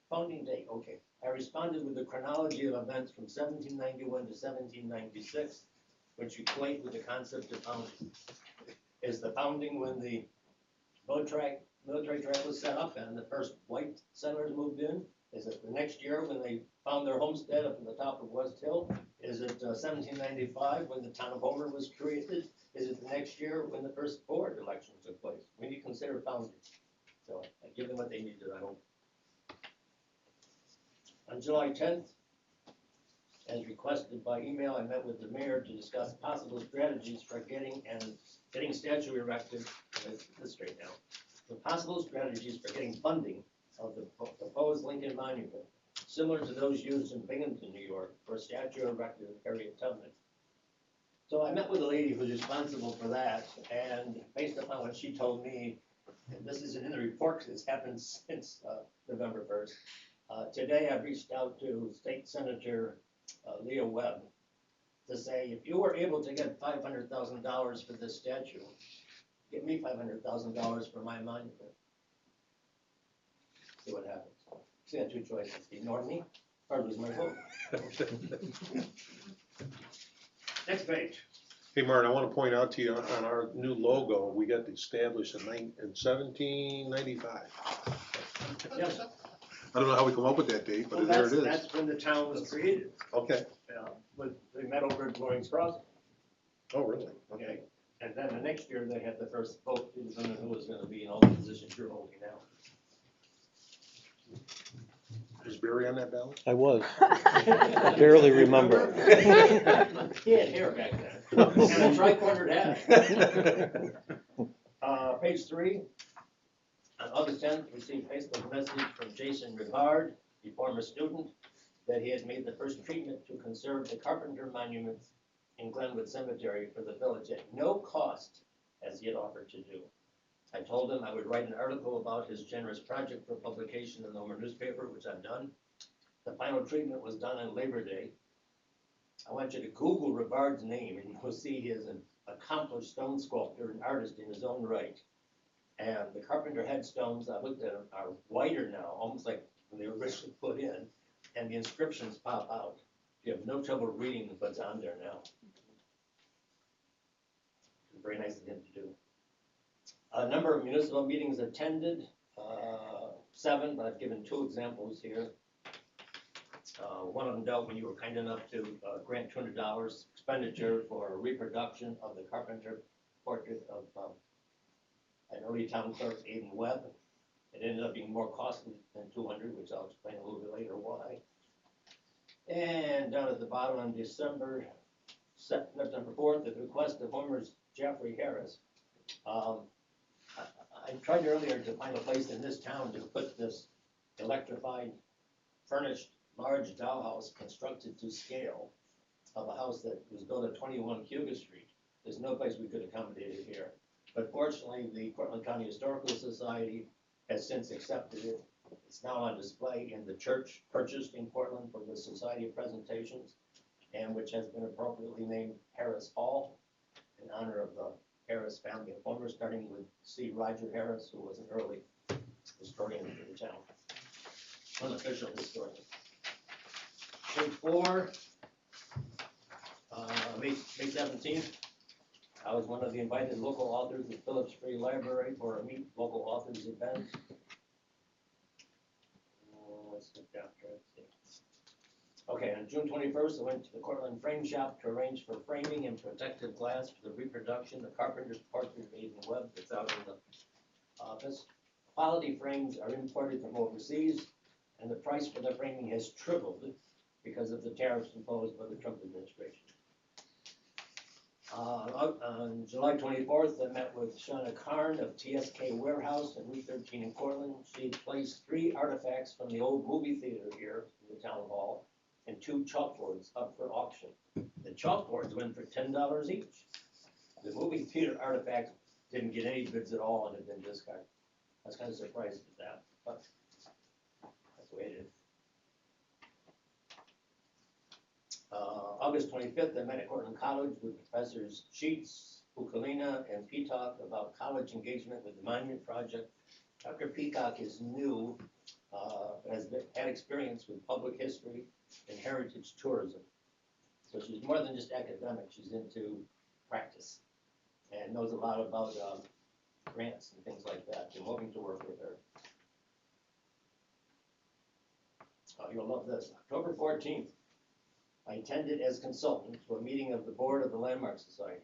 S12: Founding date, okay. I responded with the chronology of events from 1791 to 1796, which equate with the concept of founding. Is the founding when the military track was set up and the first white settlers moved in? Is it the next year when they found their homestead up at the top of West Hill? Is it 1795 when the town of Homer was created? Is it the next year when the first board election took place? When you consider founding. So I give them what they needed, I hope. On July 10th, as requested by email, I met with the mayor to discuss possible strategies for getting statue erected. Let's get this straight now. The possible strategies for getting funding of the proposed Lincoln Monument, similar to those used in Binghamton, New York, for a statue erected of Harriet Tubman. So I met with a lady who's responsible for that, and based upon what she told me, and this isn't in the report because it's happened since November 1st, today I've reached out to State Senator Leah Webb to say, if you were able to get $500,000 for this statue, give me $500,000 for my monument. See what happens. She had 2 choices, ignore me or lose my vote. Next page.
S1: Hey, Martin, I want to point out to you on our new logo, we got established in 1795.
S12: Yes.
S1: I don't know how we come up with that date, but
S12: Well,
S1: there it is.
S12: That's when the town was created,
S1: Okay.
S12: with the metal bridge Lawrence Crossing.
S1: Oh, really?
S12: Okay. And then the next year, they had the first vote to determine who was gonna be in all the positions you're holding now.
S1: Was Barry on that ballot?
S4: I was. I barely remember.
S12: He had hair back then, and a tri-cornered hat. Page 3, on August 10th, received Facebook message from Jason Rivard, a former student, that he had made the first treatment to conserve the Carpenter Monument in Glenwood Cemetery for the village at no cost, as he had offered to do. I told him I would write an article about his generous project for publication in the Homer newspaper, which I've done. The final treatment was done on Labor Day. I want you to Google Rivard's name, and you'll see he is an accomplished stone sculptor and artist in his own right. And the Carpenter headstones, I looked at them, are whiter now, almost like when they were originally put in, and the inscriptions pop out. You have no trouble reading what's on there now. Very nice of him to do. A number of municipal meetings attended, 7, but I've given 2 examples here. One of them dealt when you were kind enough to grant $200 expenditure for a reproduction of the Carpenter portrait of an early town clerk, Aiden Webb. It ended up being more costly than $200, which I'll explain a little bit later why. And down at the bottom on September 4th, at the request of Homer's Jeffrey Harris, I tried earlier to find a place in this town to put this electrified, furnished, large dollhouse constructed to scale of a house that was built at 21 Hugo Street. There's no place we could accommodate it here. But fortunately, the Portland County Historical Society has since accepted it. It's now on display in the church purchased in Portland for the Society of Presentations, and which has been appropriately named Harris Hall in honor of the Harris family of Homer, starting with C. Roger Harris, who was an early historian for the town, unofficial historian. Page 4, May 17th, I was one of the invited local authors at Phillips Free Library for a Meet Local Authors event. Let's look down here, let's see. Okay, on June 21st, I went to the Cortland Frame Shop to arrange for framing and protective glass for the reproduction of Carpenter's portrait of Aiden Webb that's out in the office. Quality frames are imported from overseas, and the price for the framing has tripled because of the tariffs imposed by the Trump administration. On July 24th, I met with Shauna Karn of TSK Warehouse at Route 13 in Cortland. She placed 3 artifacts from the old movie theater here in in the town hall and 2 chalkboards up for auction. The chalkboards went for $10 each. The movie theater artifact didn't get any bids at all and had been discarded. I was kind of surprised at that, but that's the way it is. August 25th, I met at Cortland College with Professors Sheets, Ukalina, and Peacock about college engagement with the Monument Project. Dr. Peacock is new, had experience with public history and heritage tourism. So she's more than just academic, she's into practice and knows a lot about grants and things like that. I'm hoping to work with her. You'll love this. October 14th, I attended as consultant to a meeting of the board of the Landmark Society.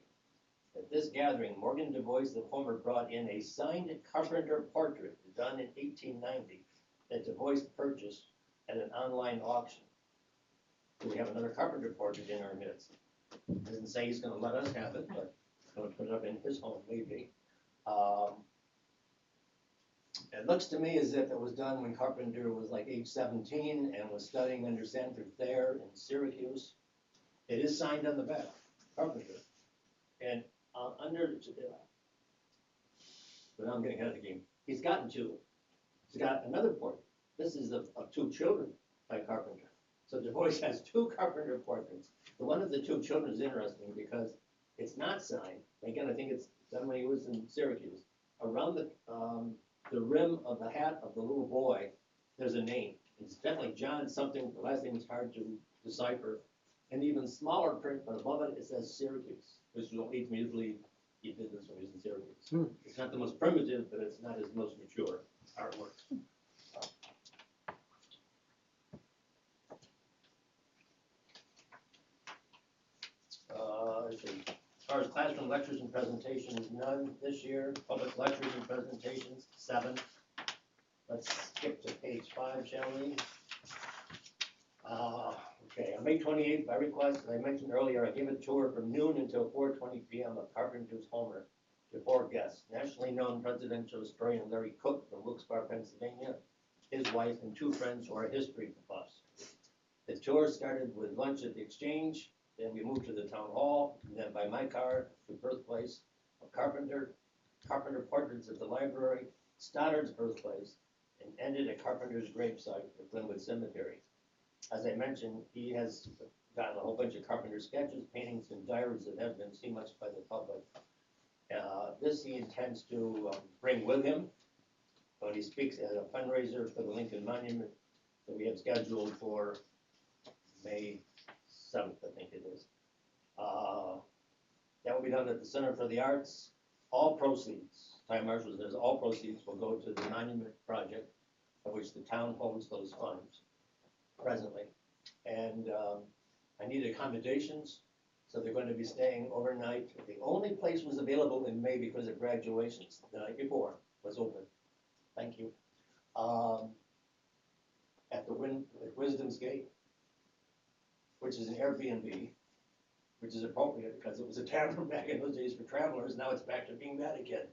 S12: At this gathering, Morgan Du Bois of Homer brought in a signed Carpenter portrait done in 1890 that Du Bois purchased at an online auction. We have another Carpenter portrait in our midst. Doesn't say he's going to let us have it, but he's going to put it up in his home, maybe. It looks to me as if it was done when Carpenter was like age 17 and was studying under Sanford Thayer in Syracuse. It is signed on the back, Carpenter. And but now I'm getting ahead of the game. He's gotten 2. He's got another portrait. This is of 2 children by Carpenter. So Du Bois has 2 Carpenter portraits. The one of the 2 children is interesting because it's not signed. Again, I think it's done when he was in Syracuse. Around the rim of the hat of the little boy, there's a name. It's definitely John something. The last name is hard to decipher. And even smaller print, but above it, it says Syracuse, which leads me to believe he did this when he was in Syracuse. It's not the most primitive, but it's not his most mature artwork. As far as classroom lectures and presentations, none this year. Public lectures and presentations, 7. Let's skip to page 5, shall we? Okay, on May 28th, by request, as I mentioned earlier, I gave a tour from noon until 4:20 p.m. of Carpenter's Homer to 4 guests. Nationally known presidential historian Larry Cook from Wilkes-Barre, Pennsylvania, his wife, and 2 friends who are history buffs. The tour started with lunch at the Exchange. Then we moved to the town hall, and then by my car to birthplace of Carpenter, Carpenter portraits at the library, Stoddard's birthplace, and ended at Carpenter's gravesite at Glenwood Cemetery. As I mentioned, he has gotten a whole bunch of Carpenter sketches, paintings, and diaries that haven't been seen much by the public. This he intends to bring with him when he speaks at a fundraiser for the Lincoln Monument that we have scheduled for May 7th, I think it is. That will be done at the Center for the Arts. All proceeds, Ty Marshall says, all proceeds will go to the Monument Project, of which the town holds those funds presently. And I needed accommodations, so they're going to be staying overnight. The only place was available in May because of graduations. The night before was open. Thank you. At Wisdom's Gate, which is an Airbnb, which is appropriate because it was a tavern back in those days for travelers. Now it's back to being that again.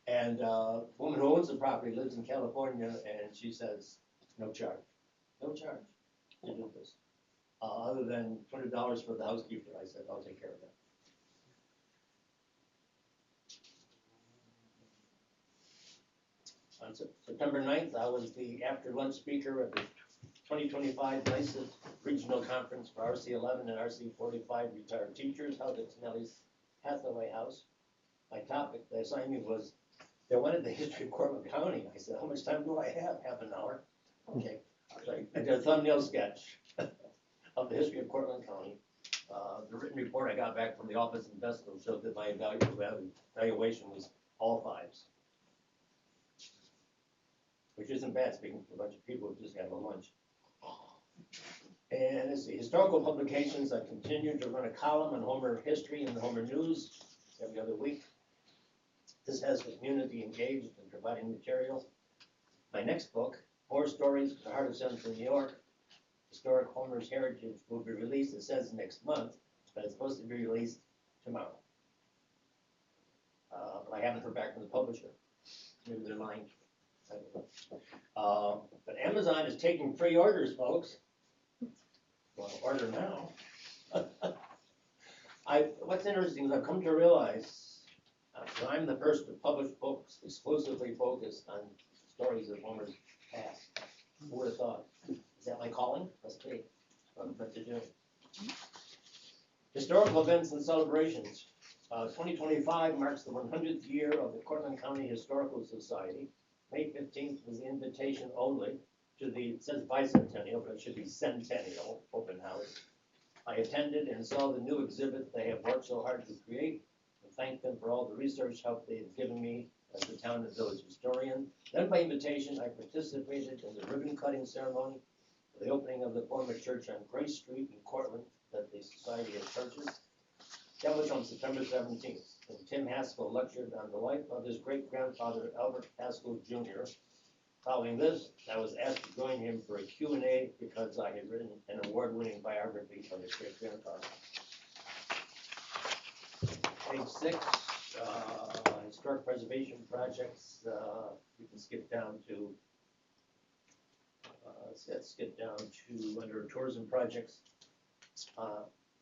S12: And a woman who owns the property lives in California, and she says, no charge. No charge to do this. Other than $20 for the housekeeper. I said, I'll take care of that. On September 9th, I was the after-lunch speaker at the 2025 NICET Regional Conference for RC11 and RC45 retired teachers held at Tinelli's Hathaway House. My topic, the assignment was, they wanted the history of Cortland County. I said, how much time do I have? Half an hour. Okay. I did a thumbnail sketch of the history of Cortland County. The written report I got back from the Office of Investment showed that my evaluation was all 5s. Which isn't bad, speaking to a bunch of people who just had a lunch. And as the historical publications, I continue to run a column on Homer history in the Homer News every other week. This has the community engaged in providing material. My next book, More Stories from the Heart of Central New York, Historic Homer's Heritage, will be released, it says next month, but it's supposed to be released tomorrow. But I haven't heard back from the publisher. Maybe they're lying. But Amazon is taking pre-orders, folks. Well, order now. What's interesting is I've come to realize that I'm the first to publish books exclusively focused on stories of Homer's past. Who would have thought? Is that my calling? Must be. What to do. Historical events and celebrations. 2025 marks the 100th year of the Cortland County Historical Society. May 15th was the invitation only to the, it says bicentennial, but it should be centennial open house. I attended and saw the new exhibit they have worked so hard to create, and thanked them for all the research help they have given me as the town and village historian. Then by invitation, I participated in the ribbon cutting ceremony for the opening of the former church on Grace Street in Cortland that the Society of Churches. That was on September 17th, and Tim Haskell lectured on the life of his great-grandfather, Albert Haskell Jr. Following this, I was asked to join him for a Q&A because I had written an award-winning biography of his great-grandfather. Page 6, historic preservation projects. We can skip down to, let's skip down to under tourism projects.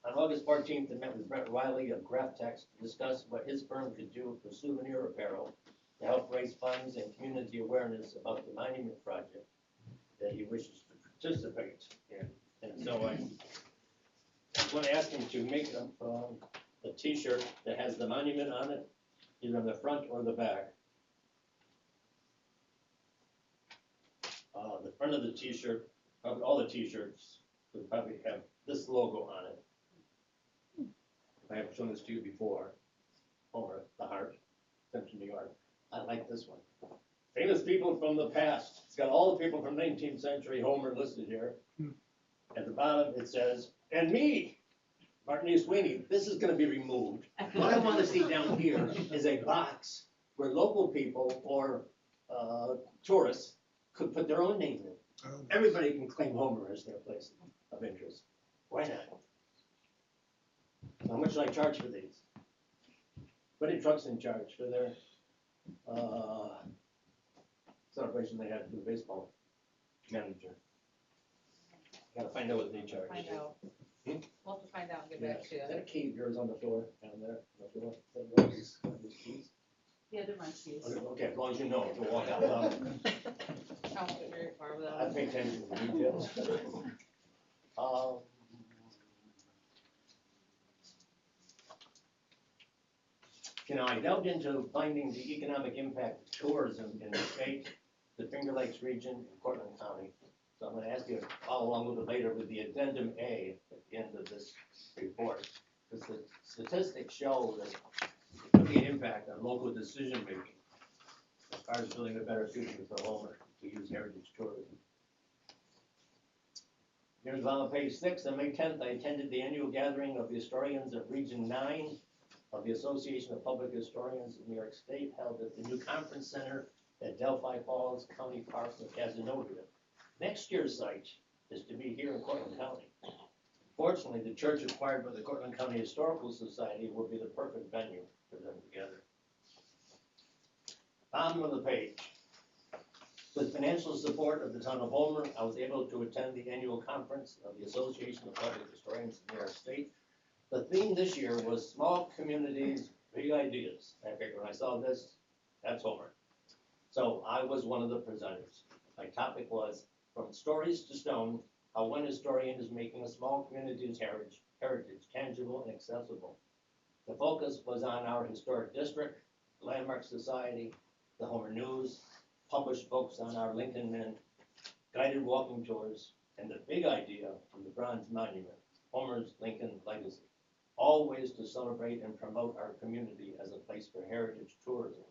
S12: On August 14th, I met with Brent Riley of Graphtex to discuss what his firm could do for souvenir apparel to help raise funds and community awareness about the monument project that he wishes to participate in. And so I want to ask him to make a t-shirt that has the monument on it, either on the front or the back. The front of the t-shirt, probably all the t-shirts would probably have this logo on it. I have shown this to you before, Homer, the heart, Central New York. I like this one. Famous people from the past. It's got all the people from 19th century Homer listed here. At the bottom it says, and me, Martin Sweeney. This is going to be removed. What I want to see down here is a box where local people or tourists could put their own name in. Everybody can claim Homer as their place of interest. Why not? How much should I charge for these? What did Trucks in charge for their celebration they had for the baseball manager? Gotta find out what they charge.
S9: Find out.
S12: Hmm?
S9: We'll have to find out and get
S12: Yeah.
S9: back to you.
S12: Is that a key of yours on the floor down there? On the floor? Is that yours? Those keys?
S9: Yeah, they're my keys.
S12: Okay, as long as you know to walk out loud.
S9: I won't get very far without
S12: I pay attention to the details. You know, I delved into finding the economic impact of tourism in the state, the Finger Lakes region, and Cortland County. So I'm going to ask you to follow along a little bit later with the addendum A at the end of this report. Because the statistics show that it could be an impact on local decision making as far as building a better future for Homer to use heritage tourism. Here's on page 6, on May 10th, I attended the annual gathering of the historians of Region 9 of the Association of Public Historians of New York State, held at the new conference center at Delphi Falls County Park in Cazenovia. Next year's site is to be here in Cortland County. Fortunately, the church acquired by the Cortland County Historical Society will be the perfect venue for them together. Bottom of the page. With financial support of the town of Homer, I was able to attend the annual conference of the Association of Public Historians of New York State. The theme this year was small communities, big ideas. I figured when I saw this, that's Homer. So I was one of the presenters. My topic was From Stories to Stone, how one historian is making a small community's heritage tangible and accessible. The focus was on our historic district, Landmark Society, the Homer News, published books on our Lincoln men, guided walking tours, and the big idea from the Bronze Monument, Homer's Lincoln legacy. All ways to celebrate and promote our community as a place for heritage tourism.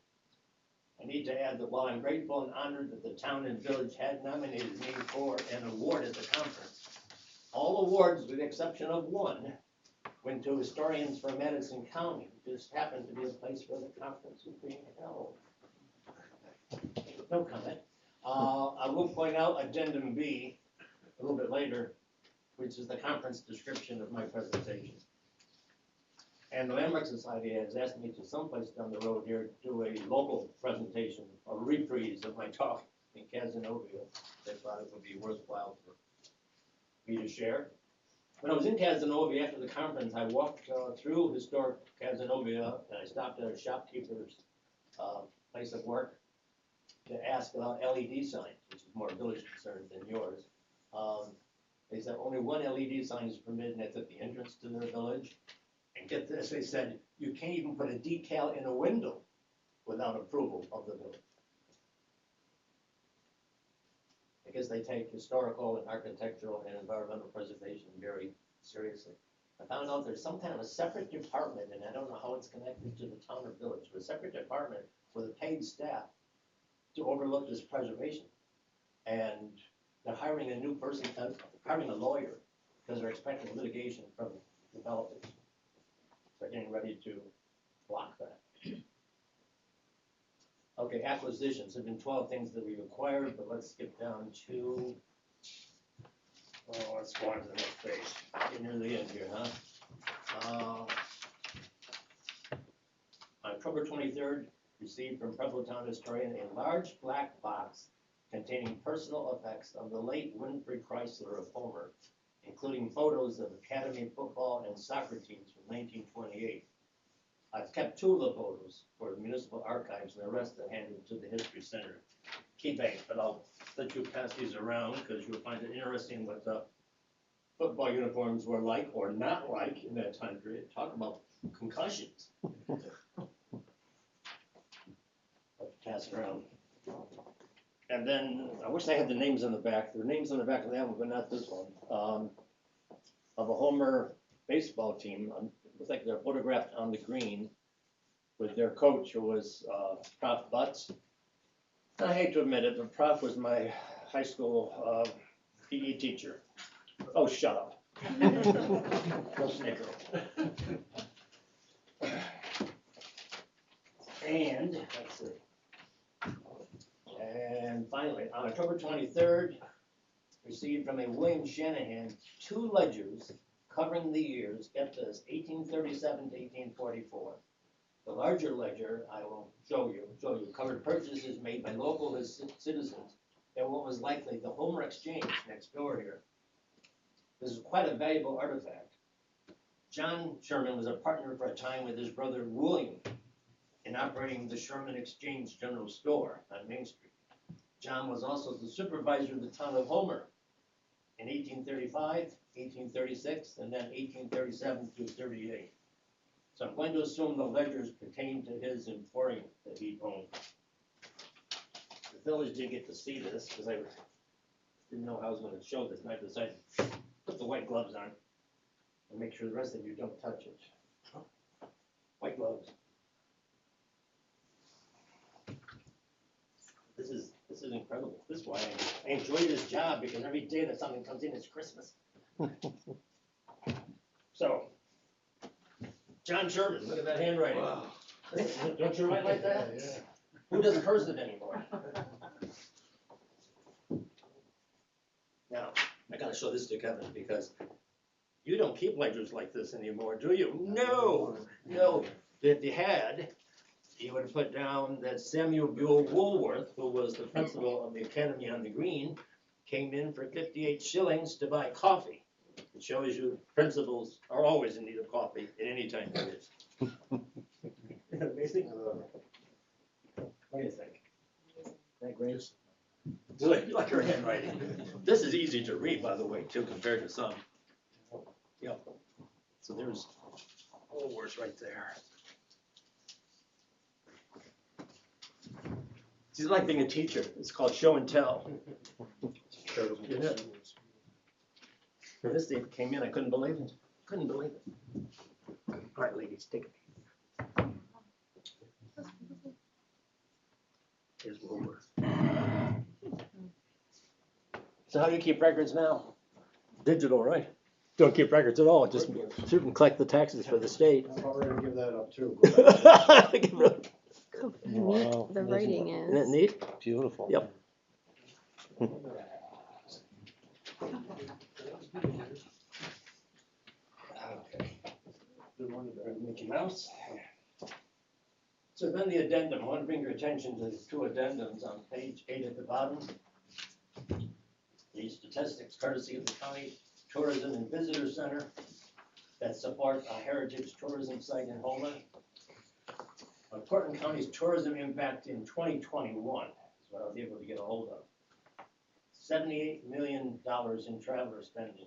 S12: I need to add that while I'm grateful and honored that the town and village had nominated me for an award at the conference, all awards, with the exception of one, went to historians from Madison County. It just happened to be a place where the conference was being held. No comment. I will point out addendum B a little bit later, which is the conference description of my presentation. And the Landmark Society has asked me to someplace down the road here do a local presentation, a reprise of my talk in Cazenovia. They thought it would be worthwhile for me to share. When I was in Casanova after the conference, I walked through historic Casanova and I stopped at a shopkeeper's place of work to ask about LED signs, which is more village concern than yours. They said only one LED sign is permitted, and that's at the entrance to their village. And get this, they said you can't even put a decal in a window without approval of the village. I guess they take historical and architectural and environmental preservation very seriously. I found out there's some kind of a separate department, and I don't know how it's connected to the town or village, but a separate department with a paid staff to overlook this preservation. And they're hiring a new person, hiring a lawyer, because they're expecting litigation from developers. They're getting ready to block that. Okay, acquisitions, there've been 12 things that we've acquired, but let's skip down to, let's go on to the next page. Getting near the end here, huh? On October 23rd, received from Pueblo Town Historian a large black box containing personal effects of the late Winfrey Chrysler of Homer, including photos of Academy football and soccer teams from 1928. I've kept 2 of the photos for the municipal archives, and the rest are handed to the History Center key bank, but I'll let you pass these around because you'll find it interesting what the football uniforms were like or not like in that time period. Talk about concussions. Pass it around. And then, I wish I had the names on the back. There are names on the back of that one, but not this one. Of a Homer baseball team. Looks like they're photographed on the green with their coach, who was Prof. Butts. I hate to admit it, but Prof was my high school PE teacher. Oh, shut up. Go snicker. And, let's see. And finally, on October 23rd, received from a William Shanahan 2 ledgers covering the years, get this, 1837 to 1844. The larger ledger, I will show you, covered purchases made by local citizens at what was likely the Homer Exchange next door here. This is quite a valuable artifact. John Sherman was a partner for a time with his brother William in operating the Sherman Exchange General Store on Main Street. John was also the supervisor of the town of Homer in 1835, 1836, and then 1837 through 38. So I'm going to assume the ledgers pertain to his emporium that he owned. The village did get to see this because I didn't know how I was going to show this, and I decided to put the white gloves on and make sure the rest of you don't touch it. White gloves. This is incredible. This is why I enjoy this job, because every day that something comes in is Christmas. So, John Sherman, look at that handwriting. Wow. Don't you write like that? Yeah. Who does cursive anymore? Now, I gotta show this to Kevin, because you don't keep ledgers like this anymore, do you? No, no. If you had, you would have put down that Samuel Buell Woolworth, who was the principal of the Academy on the Green, came in for 58 shillings to buy coffee. It shows you principals are always in need of coffee at any time period. Isn't that amazing? What do you think? Isn't that great? You like her handwriting? This is easy to read, by the way, too, compared to some. Yep. So there's Woolworth right there. It's like being a teacher. It's called show and tell. Isn't it? When this thing came in, I couldn't believe it. Couldn't believe it. All right, ladies, take it. Here's Woolworth. So how do you keep records now? Digital, right? Don't keep records at all. Just shoot and collect the taxes for the state.
S5: I'm about ready to give that up too.
S3: How neat the writing
S12: Isn't that
S3: is.
S12: neat?
S4: Beautiful.
S12: Yep. Okay. Mickey Mouse. So then the addendum. I want to bring your attention to the 2 addendums on page 8 at the bottom. These statistics courtesy of the county Tourism and Visitor Center that support a heritage tourism site in Homer. Portland County's tourism impact in 2021 is what I was able to get a hold of. $78 million in traveler spending.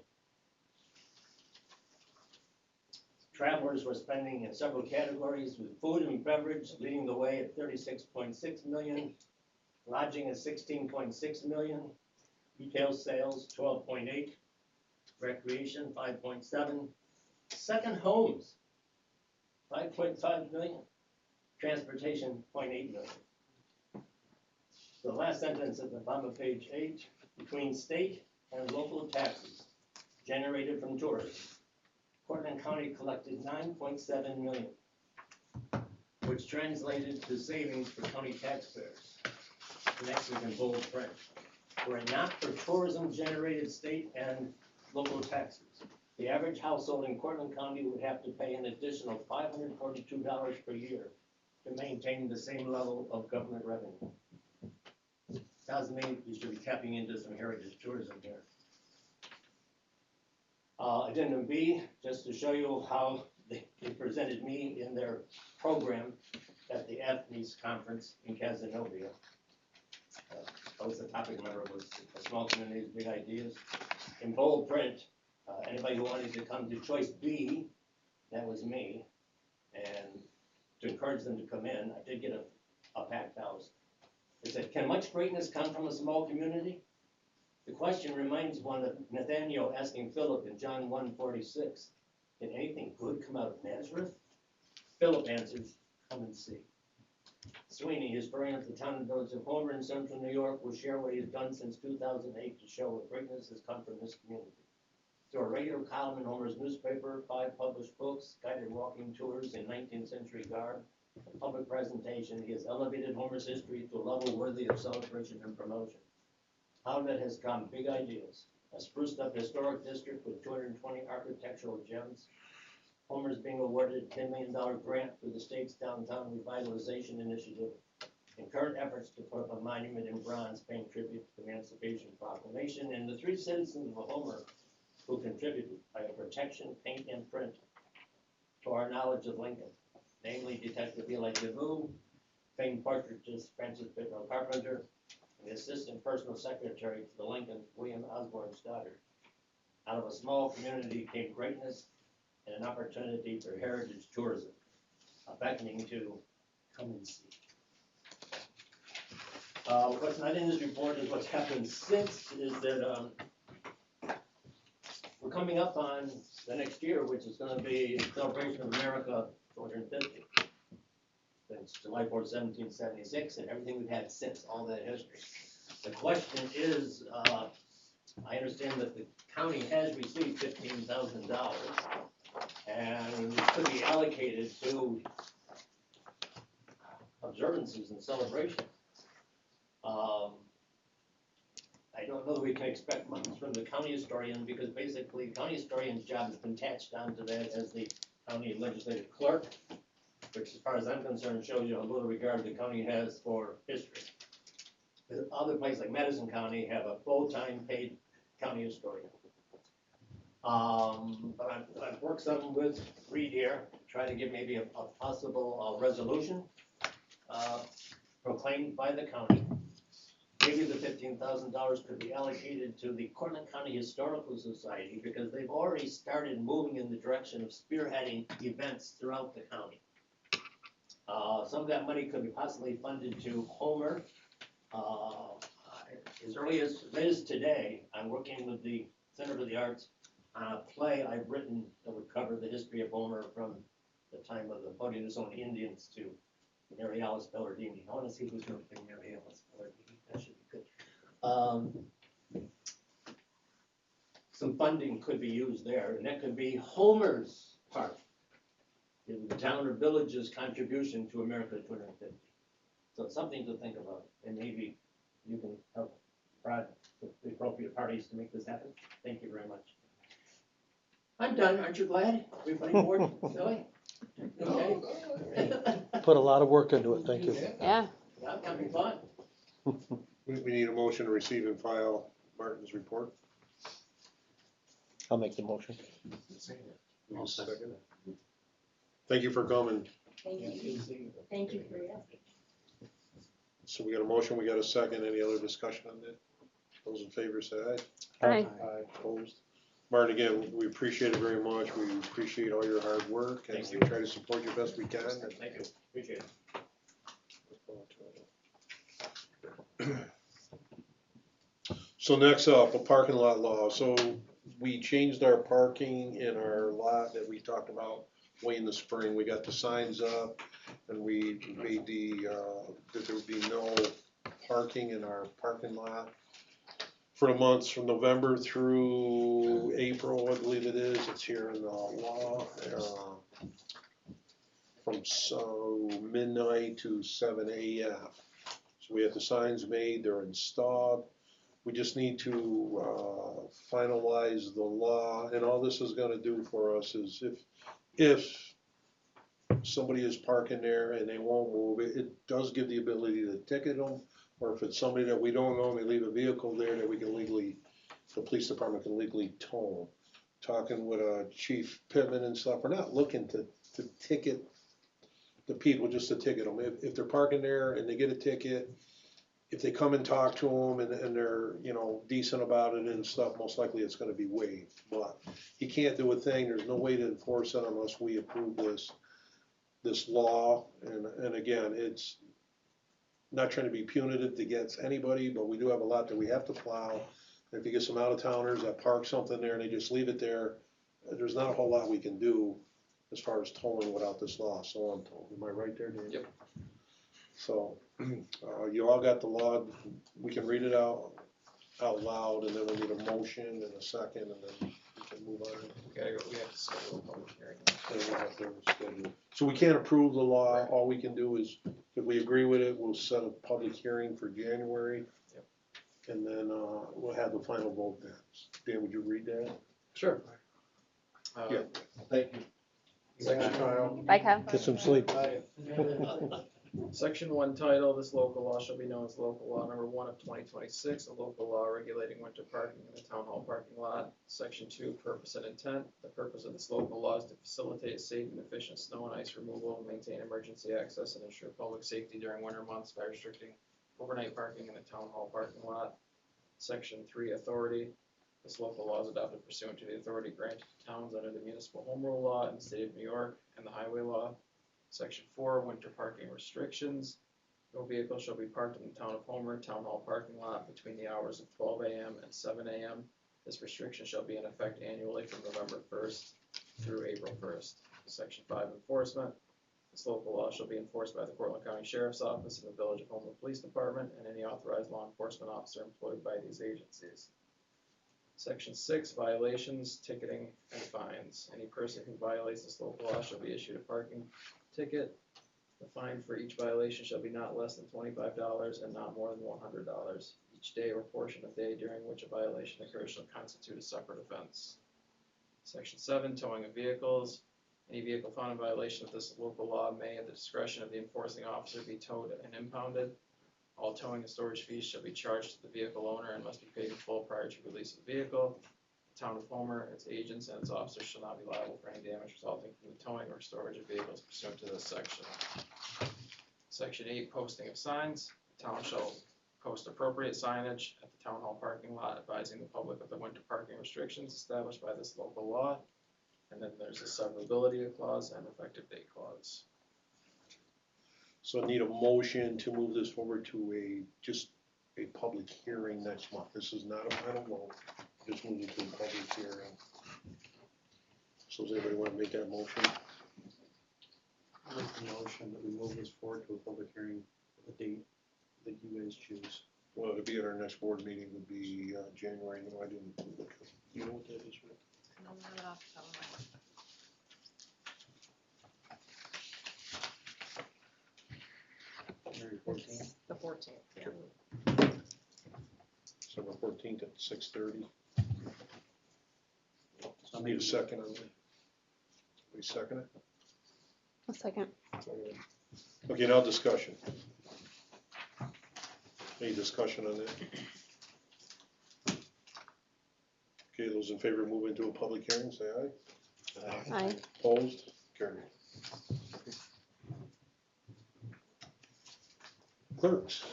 S12: Travelers were spending in several categories, with food and beverage leading the way at 36.6 million, lodging at 16.6 million, retail sales 12.8, recreation 5.7, second homes 5.5 million, transportation 0.8 million. The last sentence at the bottom of page 8, between state and local taxes generated from tourism, Portland County collected 9.7 million, which translated to savings for county taxpayers. Next is in bold print. Were it not for tourism-generated state and local taxes, the average household in Portland County would have to pay an additional $542 per year to maintain the same level of government revenue. Doesn't mean you should be tapping into some heritage tourism here. Addendum B, just to show you how they presented me in their program at the AFNI's conference in Casanova. That was the topic, remember, was a small communities, big ideas. In bold print, anybody who wanted to come to choice B, that was me. And to encourage them to come in, I did get a packed house. It said, can much greatness come from a small community? The question reminds one of Nathaniel asking Philip in John 1:46, can anything good come out of Nazareth? Philip answers, come and see. Sweeney, historian of the town and village of Homer in central New York, will share what he has done since 2008 to show what greatness has come from this community. Through a regular column in Homer's newspaper, 5 published books, guided walking tours in 19th century garb, a public presentation, he has elevated Homer's history to a level worthy of celebration and promotion. Out of it has come big ideas. A spruced up historic district with 220 architectural gems. Homer's being awarded a $10 million grant through the state's downtown revitalization initiative, and current efforts to put up a monument in bronze paying tribute to the Emancipation Proclamation, and the 3 citizens of Homer who contributed by a protection, paint, and print to our knowledge of Lincoln, namely Detective Eli DeVue, famed portraitist Francis Bittner Carpenter, and the assistant personal secretary to the Lincoln, William Osborne Stoddard. Out of a small community came greatness and an opportunity for heritage tourism, a beckoning to come and see. What's not in this report is what's happened since, is that we're coming up on the next year, which is going to be Celebration of America 250. Since July 4th, 1776, and everything we've had since, all that history. The question is, I understand that the county has received $15,000 and could be allocated to observances and celebrations. I don't know that we can expect much from the county historian, because basically the county historian's job has been attached onto that as the county legislative clerk, which as far as I'm concerned shows you how little regard the county has for history. The other places like Madison County have a full-time paid county historian. But I've worked something with Reed here, to try to give maybe a possible resolution proclaimed by the county. Maybe the $15,000 could be allocated to the Cortland County Historical Society, because they've already started moving in the direction of spearheading events throughout the county. Some of that money could be possibly funded to Homer. As early as it is today, I'm working with the Center for the Arts on a play I've written that would cover the history of Homer from the time of the Haudenosaunee Indians to Mary Alice Bellardini. I want to see who's going to play Mary Alice Bellardini. That should be good. Some funding could be used there, and that could be Homer's part in the town or village's contribution to America 250. So it's something to think about, and maybe you can help prod the appropriate parties to make this happen. Thank you very much. I'm done. Aren't you glad? Everybody bored? Silly? Okay.
S4: Put a lot of work into it, thank you.
S3: Yeah.
S9: Yeah, having fun.
S1: We need a motion to receive and file Martin's report.
S4: I'll make the motion.
S6: I'll second it.
S1: Thank you for coming.
S2: Thank you. Thank you for your.
S1: So we got a motion, we got a second. Any other discussion on that? Those in favor say aye.
S3: Aye.
S1: Aye, opposed. Martin, again, we appreciate it very much. We appreciate all your hard work and
S12: Thank
S1: we
S12: you.
S1: try to support you best we can.
S12: Thank you, appreciate it.
S1: So next up, a parking lot law. So we changed our parking in our lot that we talked about way in the spring. We got the signs up and we made that there would be no parking in our parking lot for the months from November through April, I believe it is. It's here in the law. From midnight to 7 a.m. So we have the signs made, they're installed. We just need to finalize the law, and all this is gonna do for us is if somebody is parking there and they won't move, it does give the ability to ticket them, or if it's somebody that we don't know and they leave a vehicle there that we can legally, the police department can legally tow them. Talking with Chief Pittman and stuff, we're not looking to ticket the people, just to ticket them. If they're parking there and they get a ticket, if they come and talk to them and they're, you know, decent about it and stuff, most likely it's gonna be waived. But he can't do a thing, there's no way to enforce it unless we approve this law. And again, it's not trying to be punitive against anybody, but we do have a lot that we have to plow. And if you get some out of towners that park something there and they just leave it there, there's not a whole lot we can do as far as towing without this law, so I'm told. Am I right there, Dan?
S10: Yep.
S1: So, you all got the law, we can read it out loud, and then we need a motion and a second, and then we can move on.
S10: We have to schedule a public hearing.
S1: And we have to schedule. So we can't approve the law, all we can do is, if we agree with it, we'll set a public hearing for January.
S10: Yep.
S1: And then, we'll have the final vote then. Dan, would you read that?
S5: Sure.
S1: Yeah.
S5: Thank you. Section Kyle.
S3: Bye, Kyle.
S4: Get some sleep.
S10: Section 1 title, this local law shall be known as local law number 1 of 2026, a local law regulating winter parking in the town hall parking lot. Section 2, purpose and intent. The purpose of this local law is to facilitate safe and efficient snow and ice removal, maintain emergency access, and ensure public safety during winter months by restricting overnight parking in the town hall parking lot. Section 3, authority. This local law is adopted pursuant to the authority granted to towns under the municipal home rule law in the state of New York and the highway law. Section 4, winter parking restrictions. No vehicle shall be parked in the town of Homer town hall parking lot between the hours of 12 a.m. and 7 a.m. This restriction shall be in effect annually from November 1st through April 1st. Section 5, enforcement. This local law shall be enforced by the Portland County Sheriff's Office and the Village of Homer Police Department and any authorized law enforcement officer employed by these agencies. Section 6, violations, ticketing, and fines. Any person who violates this local law shall be issued a parking ticket. The fine for each violation shall be not less than $25 and not more than $100. Each day or portion of day during which a violation occurs shall constitute a separate offense. Section 7, towing of vehicles. Any vehicle found in violation of this local law may, at the discretion of the enforcing officer, be towed and impounded. All towing and storage fees shall be charged to the vehicle owner and must be paid in full prior to release of the vehicle. The town of Homer, its agents, and its officers shall not be liable for any damage resulting from the towing or storage of vehicles pursuant to this section. Section 8, posting of signs. The town shall post appropriate signage at the town hall parking lot advising the public of the winter parking restrictions established by this local law. And then there's a severability clause and effective date clause.
S1: So I need a motion to move this forward to just a public hearing next month. This is not a final vote, just move it to a public hearing. So does anybody want to make that motion?
S6: Make the motion that we move this forward to a public hearing, the date that you guys choose.
S1: Well, to be at our next board meeting would be January, no, I didn't look at, you know what that is, Rick?
S9: I don't have it off the top of my head.
S6: January 14th.
S9: The 14th, yeah.
S1: December 14th at 6:30.
S6: So
S1: I need a second on that. We second it?
S3: A second.
S1: Okay, now discussion. Any discussion on that? Okay, those in favor of moving to a public hearing, say aye.
S3: Aye.
S1: Opposed? Carried. Clerks.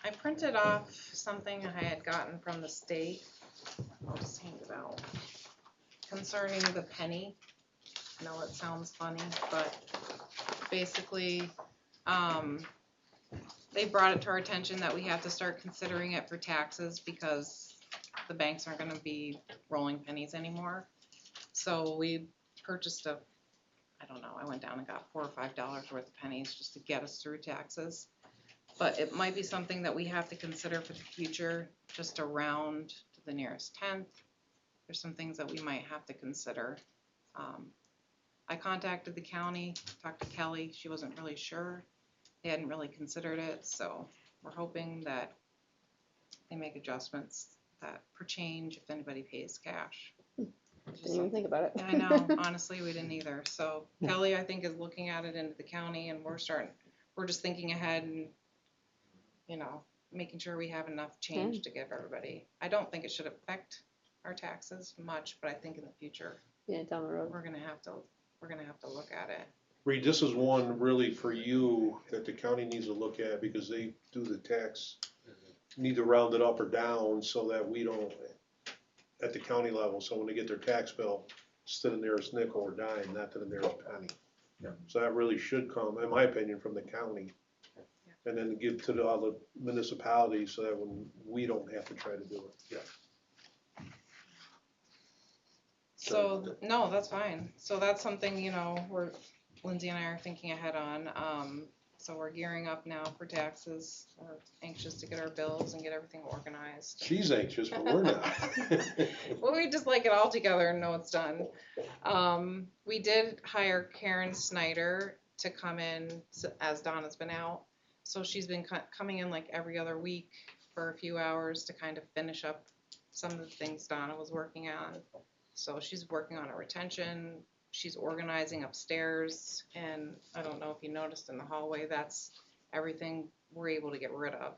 S9: I printed off something I had gotten from the state. I'll just hand it out. Concerning the penny. I know it sounds funny, but basically, they brought it to our attention that we have to start considering it for taxes because the banks aren't gonna be rolling pennies anymore. So we purchased I don't know, I went down and got $4 or $5 worth of pennies just to get us through taxes. But it might be something that we have to consider for the future, just to round to the nearest tenth. There's some things that we might have to consider. I contacted the county, talked to Kelly, she wasn't really sure. They hadn't really considered it, so we're hoping that they make adjustments that per change if anybody pays cash.
S3: Didn't even think about it.
S9: I know, honestly, we didn't either. So Kelly, I think, is looking at it into the county and we're just thinking ahead and, you know, making sure we have enough change to give everybody. I don't think it should affect our taxes much, but I think in the future,
S3: Yeah, down the road.
S9: we're gonna have to look at it.
S1: Reed, this is one really for you that the county needs to look at because they do the tax, need to round it up or down so that we don't, at the county level, so when they get their tax bill, it's to the nearest nickel or dime, not to the nearest penny. So that really should come, in my opinion, from the county. And then give to the other municipalities so that when we don't have to try to do it.
S9: So, no, that's fine. So that's something, you know, Lindsay and I are thinking ahead on. So we're gearing up now for taxes. We're anxious to get our bills and get everything organized.
S1: She's anxious, but we're not.
S9: Well, we just like it all together and know it's done. We did hire Karen Snyder to come in as Donna's been out. So she's been coming in like every other week for a few hours to kind of finish up some of the things Donna was working on. So she's working on a retention. She's organizing upstairs, and I don't know if you noticed in the hallway, that's everything we're able to get rid of.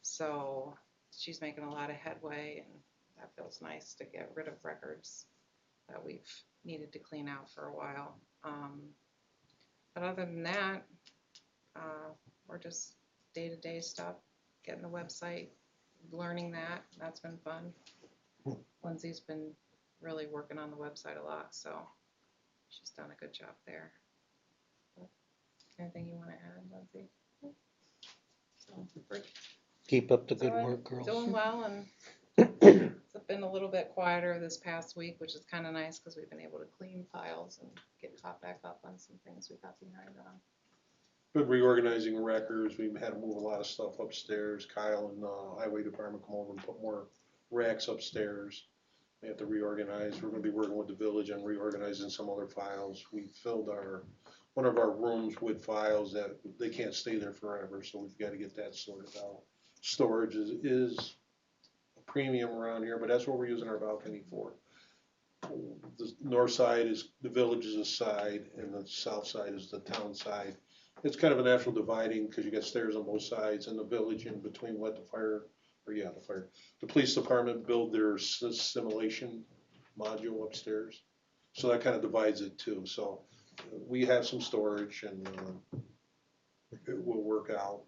S9: So she's making a lot of headway, and that feels nice to get rid of records that we've needed to clean out for a while. But other than that, we're just day-to-day stuff, getting the website, learning that. That's been fun. Lindsay's been really working on the website a lot, so she's done a good job there. Anything you want to add, Lindsay? So we're
S4: Keep up the good work, girls.
S9: doing well, and it's been a little bit quieter this past week, which is kind of nice because we've been able to clean files and get caught back up on some things we got behind on.
S1: Been reorganizing records. We've had to move a lot of stuff upstairs. Kyle and Highway Department come over and put more racks upstairs. We have to reorganize. We're gonna be working with the village on reorganizing some other files. We filled one of our rooms with files that they can't stay there forever, so we've got to get that sorted out. Storage is a premium around here, but that's what we're using our balcony for. The north side is the village's side, and the south side is the town side. It's kind of a natural dividing because you got stairs on both sides, and the village in between what the police department build their simulation module upstairs. So that kind of divides it too. So we have some storage and it will work out.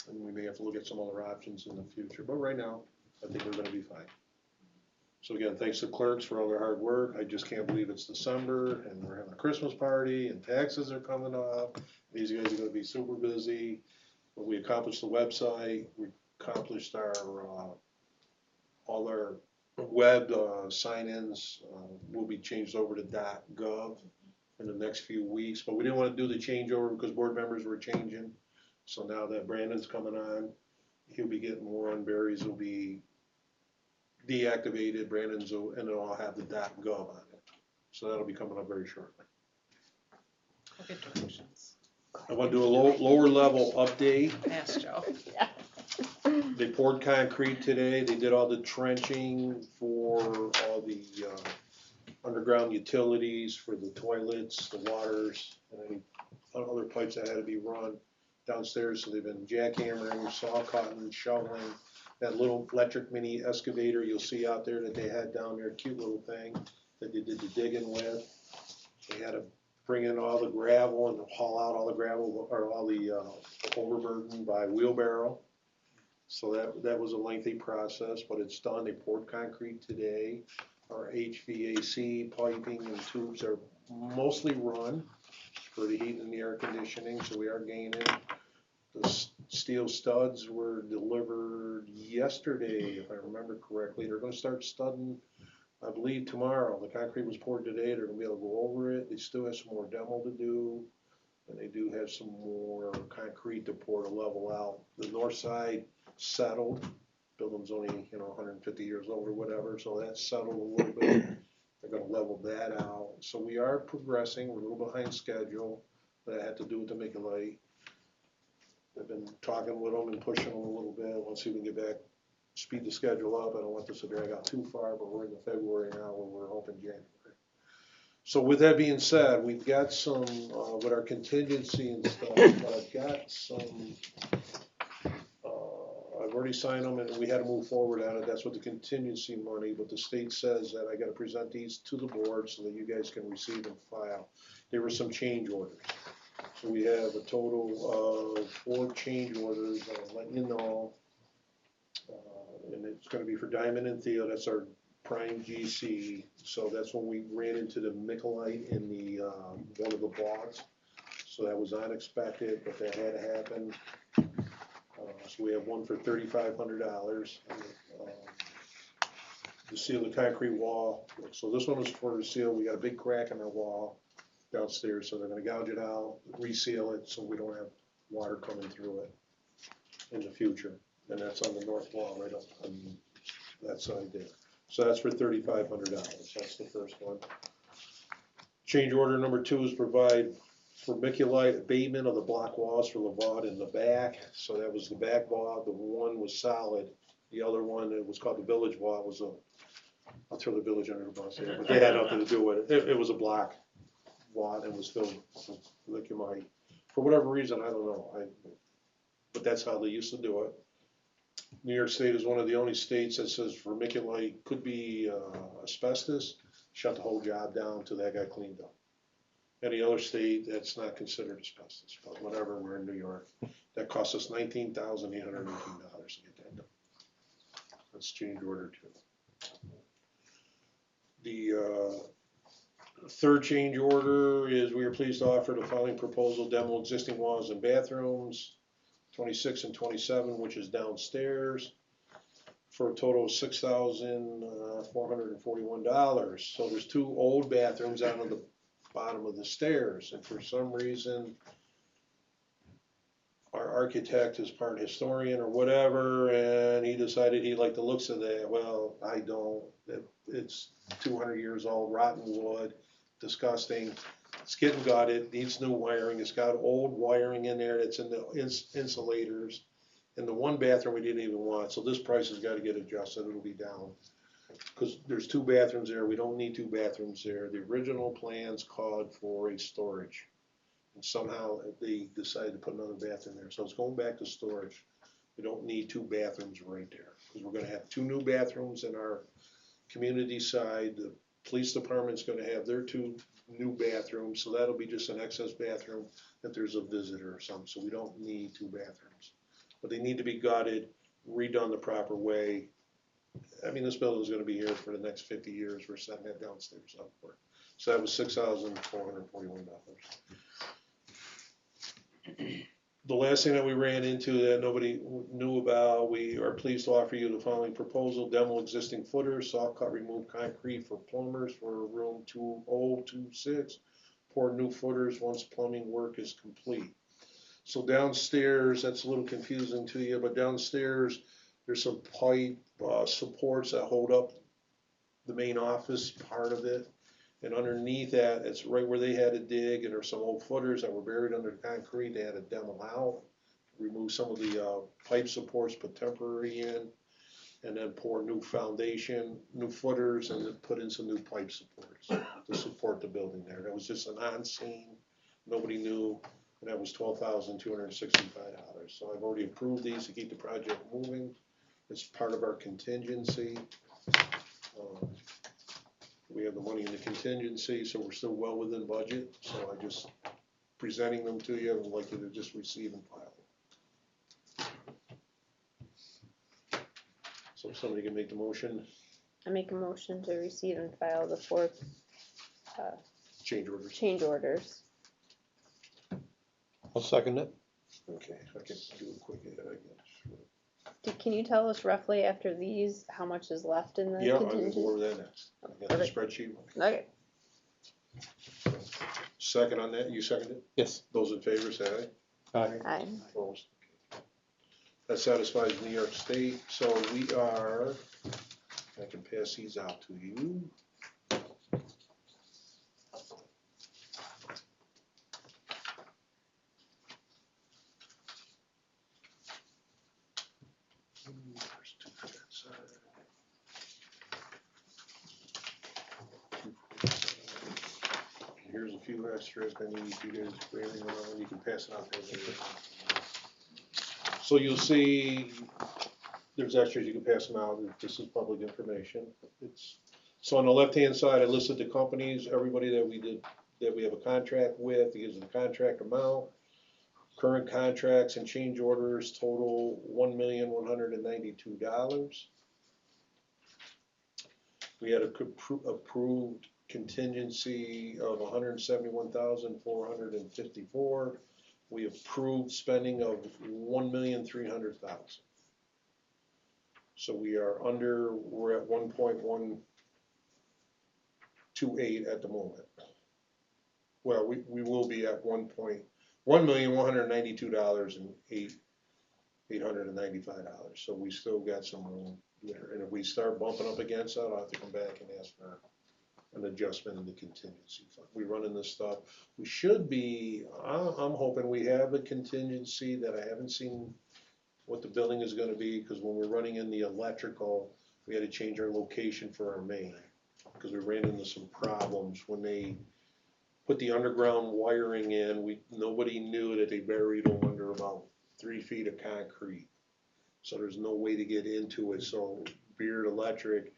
S1: And we may have to look at some other options in the future. But right now, I think we're going to be fine. So again, thanks to clerks for all their hard work. I just can't believe it's December and we're having a Christmas party and taxes are coming up. These guys are going to be super busy. But we accomplished the website. We accomplished all our web sign-ins will be changed over to .gov in the next few weeks. But we didn't want to do the changeover because board members were changing. So now that Branden's coming on, he'll be getting more, and Barry's will be deactivated. Brandon's and it'll all have the .gov on it. So that'll be coming up very shortly.
S9: Good directions.
S1: I want to do a lower level update.
S9: Ask Joe.
S1: They poured concrete today. They did all the trenching for all the underground utilities for the toilets, the waters, and any other pipes that had to be run downstairs. So they've been jackhammering, saw cutting, shoveling. that little electric mini excavator you'll see out there that they had down there, cute little thing that they did the digging with. They had to bring in all the gravel and haul out all the gravel or all the overburden by wheelbarrow. So that was a lengthy process, but it's done. They poured concrete today. Our HVAC piping and tubes are mostly run for the heat and the air conditioning, so we are gaining. The steel studs were delivered yesterday, if I remember correctly. They're gonna start studding, I believe, tomorrow. The concrete was poured today. They're gonna be able to go over it. They still have some more demo to do, and they do have some more concrete to pour to level out. The north side settled. Building's only, 150 years old or whatever, so that's settled a little bit. They're gonna level that out. So we are progressing. We're a little behind schedule. That had to do with the Mikulite. I've been talking with them and pushing them a little bit. Once we can get back, speed the schedule up. I don't want this to drag out too far, but we're in the February now where we're hoping January. So with that being said, we've got some, with our contingency and stuff, I've got some, I've already signed them and we had to move forward on it. That's what the contingency money, but the state says that I gotta present these to the board so that you guys can receive and file. There were some change orders. So we have a total of 4 change orders, I'll let you know. And it's gonna be for Diamond and Theo, that's our prime GC. So that's when we ran into the Mikulite in the, one of the bogs. So that was unexpected, but that had to happen. So we have one for $3,500 to seal the concrete wall. So this one was for the seal. We got a big crack in our wall downstairs, so they're gonna gouge it out, reseal it, so we don't have water coming through it in the future. And that's on the north wall, right up on that side there. So that's for $3,500. That's the first one. Change order number 2 is provide for Mikulite abatement of the block walls for Lavad in the back. So that was the back wall. The one was solid. The other one, it was called the village wall. It was I'll throw the village under the bus here, but they had nothing to do with it. It was a block wall and was filled with licumite. For whatever reason, I don't know. But that's how they used to do it. New York State is one of the only states that says vermiculite could be asbestos. Shut the whole job down till that got cleaned up. Any other state, that's not considered asbestos, but whatever, we're in New York. That cost us $19,818 to get that done. That's change order 2. The third change order is we are pleased to offer the following proposal: demo existing walls and bathrooms, 26 and 27, which is downstairs, for a total of $6,441. So there's 2 old bathrooms out on the bottom of the stairs, and for some reason our architect is part historian or whatever, and he decided he liked the looks of that. Well, I don't. It's 200 years old, rotten wood, disgusting. It's getting gutted, needs new wiring. It's got old wiring in there that's in the insulators. And the one bathroom we didn't even want, so this price has got to get adjusted. It'll be down. Because there's 2 bathrooms there. We don't need 2 bathrooms there. The original plans called for a storage. And somehow they decided to put another bathroom there. So it's going back to storage. We don't need 2 bathrooms right there. Because we're going to have 2 new bathrooms in our community side. The police department's going to have their 2 new bathrooms. So that'll be just an excess bathroom if there's a visitor or something. So we don't need 2 bathrooms. But they need to be gutted, redone the proper way. I mean, this building's gonna be here for the next 50 years. We're setting that downstairs up for. So that was $6,441. The last thing that we ran into that nobody knew about, we are pleased to offer you the following proposal: demo existing footers, soft cut remove concrete for plumbers for room 2026, pour new footers once plumbing work is complete. So downstairs, that's a little confusing to you, but downstairs there's some pipe supports that hold up the main office part of it. And underneath that, it's right where they had to dig, and there's some old footers that were buried under the concrete. They had to demo out, remove some of the pipe supports, put temporary in, and then pour new foundation, new footers, and then put in some new pipe supports to support the building there. That was just an on-scene, nobody knew. And that was $12,265. So I've already approved these to keep the project moving. It's part of our contingency. We have the money in the contingency, so we're still well within budget, so I just presenting them to you, I would like you to just receive and file. So if somebody can make the motion,
S3: I make a motion to receive and file the 4
S1: change orders.
S3: change orders.
S4: I'll second it.
S1: Okay, I can do a quick edit, I guess.
S3: Can you tell us roughly after these, how much is left in the
S1: Yeah, I will
S3: contingent?
S1: go over that next. I got the
S3: Perfect.
S1: spreadsheet.
S3: Okay.
S1: Second on that, you seconded?
S4: Yes.
S1: Those in favor say aye.
S4: Aye.
S3: Aye.
S1: Opposed? That satisfies New York State, so we are, I can pass these out to you. There's 2 for that side. 2 for that side. Here's a few extras I need you guys to bring around, you can pass it out there later. So you'll see, there's extras, you can pass them out, this is public information. So on the left-hand side, I listed the companies, everybody that we have a contract with, gives the contract amount. Current contracts and change orders total $1,192,000. We had approved contingency of $171,454. We approved spending of $1,300,000. So we're at 1.128 at the moment. Well, we will be at $1,192,895. So we still got some room there. And if we start bumping up against that, I'll have to come back and ask for an adjustment in the contingency fund. We're running this stuff. We should be, I'm hoping we have a contingency that I haven't seen what the building is gonna be, because when we're running in the electrical, we had to change our location for our main, because we ran into some problems when they put the underground wiring in. Nobody knew that they buried them under about 3 feet of concrete. So there's no way to get into it. So Beard Electric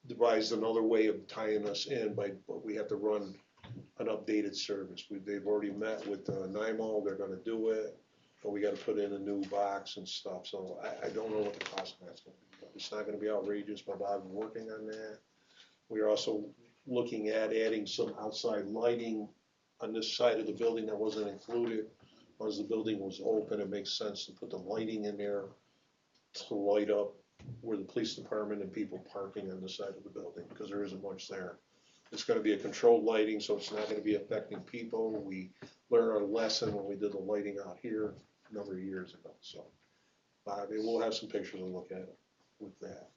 S1: devised another way of tying us in, but we have to run an updated service. They've already met with NIMO, they're gonna do it, but we gotta put in a new box and stuff. So I don't know what the cost of that's gonna be, but it's not gonna be outrageous, but Bob's working on that. We're also looking at adding some outside lighting on this side of the building that wasn't included. Once the building was open, it makes sense to put the lighting in there to light up where the police department and people parking on the side of the building, because there isn't much there. It's gonna be a controlled lighting, so it's not gonna be affecting people. We learned our lesson when we did the lighting out here a number of years ago, so. We'll have some pictures to look at with that.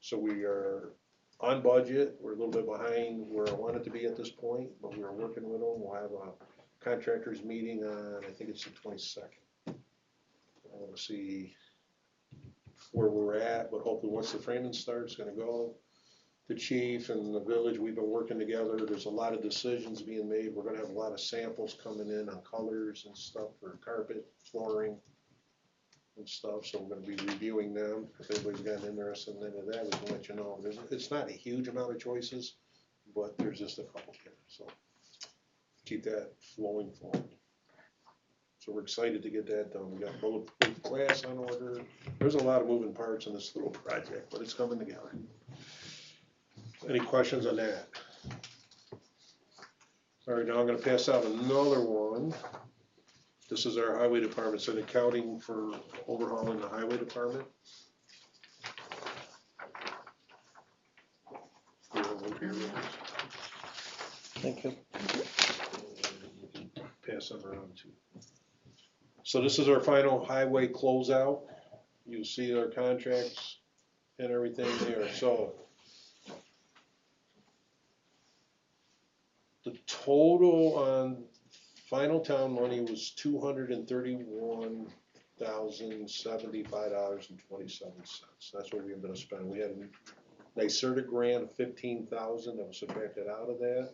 S1: So we are on budget. We're a little bit behind where I wanted to be at this point, but we're working with them. We'll have a contractors meeting on, I think it's the 22nd. I wanna see where we're at, but hopefully once the framing starts, gonna go. The chief and the village, we've been working together. There's a lot of decisions being made. We're gonna have a lot of samples coming in on colors and stuff for carpet, flooring and stuff, so we're gonna be reviewing them. If anybody's gotten interested in any of that, we can let you know. It's not a huge amount of choices, but there's just a couple here, so keep that flowing forward. So we're excited to get that done. We got bulletproof glass on order. There's a lot of moving parts in this little project, but it's coming together. Any questions on that? All right, now I'm gonna pass out another one. This is our highway department, so accounting for overhauling the highway department.
S4: Thank you.
S1: Pass them around too. So this is our final highway closeout. You'll see our contracts and everything there. So the total on final town money was $231,075.27. That's what we're gonna spend. We had a NYSERDA grant of $15,000 that was subtracted out of that.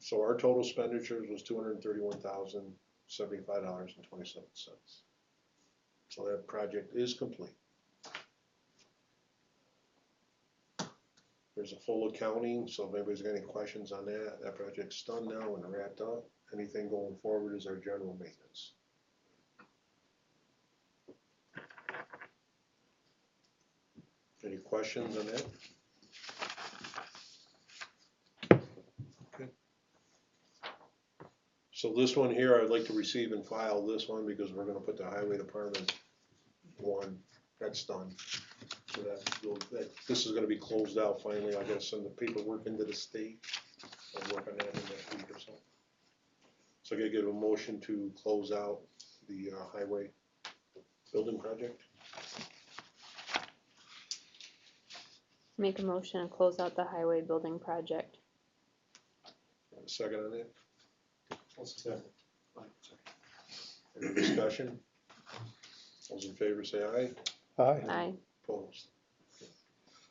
S1: So our total expenditures was $231,075.27. So that project is complete. There's a full accounting, so if anybody's got any questions on that, that project's done now and wrapped up. Anything going forward is our general maintenance. Any questions on that? Okay. So this one here, I'd like to receive and file this one because we're gonna put the highway department one, that's done. So this is gonna be closed out finally. I gotta send the paperwork into the state. I'll work on that in the next week or so. So I gotta give a motion to close out the highway building project.
S3: Make a motion and close out the highway building project.
S1: A second on that?
S6: Second.
S1: Any discussion? Those in favor say aye.
S4: Aye.
S3: Aye.
S1: Opposed.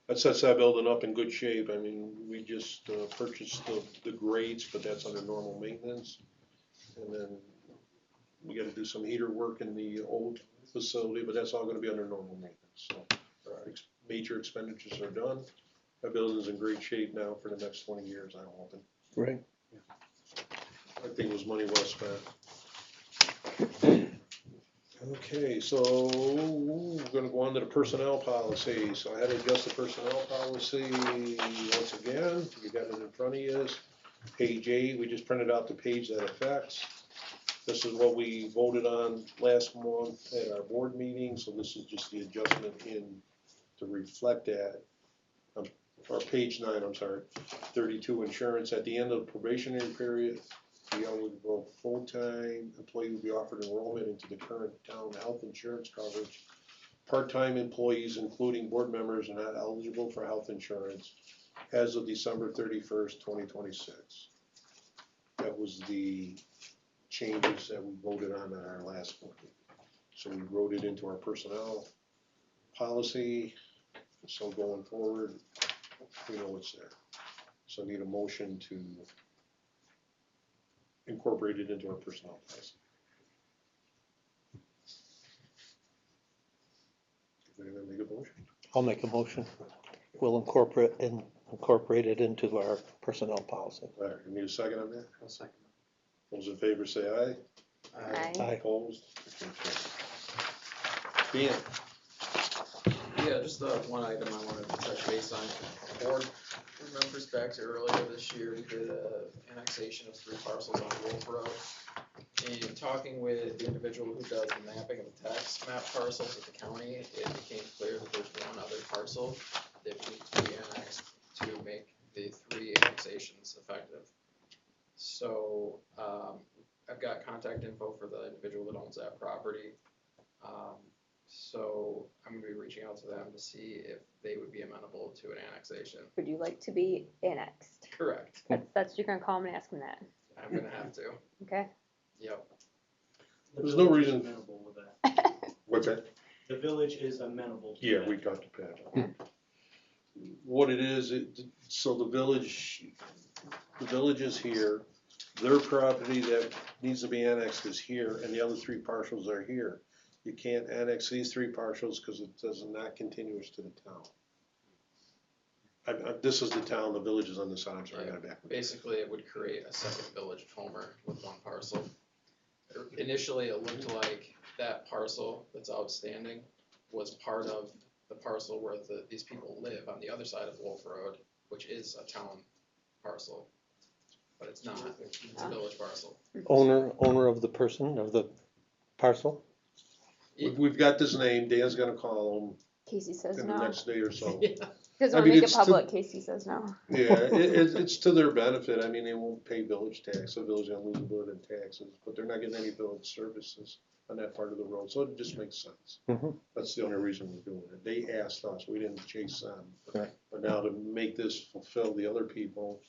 S1: That sets that building up in good shape. I mean, we just purchased the grates, but that's under normal maintenance. And then we gotta do some heater work in the old facility, but that's all gonna be under normal maintenance. So our major expenditures are done. That building's in great shape now for the next 20 years, I'm hoping.
S4: Great.
S1: I think it was money well spent. Okay, so we're gonna go on to the personnel policy. So I had to adjust the personnel policy once again. You got it in front of you. Page 8, we just printed out the page that affects. This is what we voted on last month at our board meeting, so this is just the adjustment in to reflect that. Or page 9, I'm sorry, 32 insurance. At the end of the probationary period, the eligible full-time employee will be offered enrollment into the current town health insurance coverage. Part-time employees, including board members, are not eligible for health insurance as of December 31st, 2026. That was the changes that we voted on at our last board meeting. So we wrote it into our personnel policy. So going forward, we know it's there. So I need a motion to incorporate it into our personnel policy. If anyone make a motion?
S4: I'll make a motion. We'll incorporate it into our personnel policy.
S1: All right, you need a second on that?
S6: I'll second.
S1: Those in favor say aye.
S3: Aye.
S4: Aye.
S1: Opposed? Dan?
S13: Yeah, just one item I wanted to touch base on. Board remembers back to earlier this year, we did a annexation of 3 parcels on Wolf Road. In talking with the individual who does the mapping of the tax map parcels at the county, it became clear that there's one other parcel that needs to be annexed to make the 3 annexations effective. So, I've got contact info for the individual that owns that property. So I'm gonna be reaching out to them to see if they would be amenable to an annexation.
S3: Would you like to be annexed?
S13: Correct.
S3: That's you're gonna call him and ask him that.
S13: I'm gonna have to.
S3: Okay.
S13: Yep.
S1: There's no reason-
S7: Amenable with that.
S1: What's that?
S7: The village is amenable to
S1: Yeah,
S7: that.
S1: we talked to Pat. What it is, so the village is here, their property that needs to be annexed is here, and the other 3 parcels are here. You can't annex these 3 parcels because it does not contiguous to the town. This is the town, the village is on the side, I'm sorry, I got it back.
S13: Basically, it would create a second village of Homer with 1 parcel. Initially, it looked like that parcel that's outstanding was part of the parcel where these people live on the other side of Wolf Road, which is a town parcel. But it's not, it's a village parcel.
S4: Owner of the person, of the parcel?
S1: We've got this name, Dan's gonna call
S3: Casey says
S1: him in the
S3: no.
S1: next day or so.
S3: He doesn't
S1: I
S3: wanna
S1: mean,
S3: make it
S1: it's
S3: public. Casey says no.
S1: Yeah, it's to their benefit. I mean, they won't pay village tax, the village gonna lose a bit in taxes, but they're not getting any village services on that part of the road, so it just makes sense.
S4: Mhm.
S1: That's the only reason we're doing it. They asked us, we didn't chase them.
S4: Right.
S1: But now to make this fulfill the other people,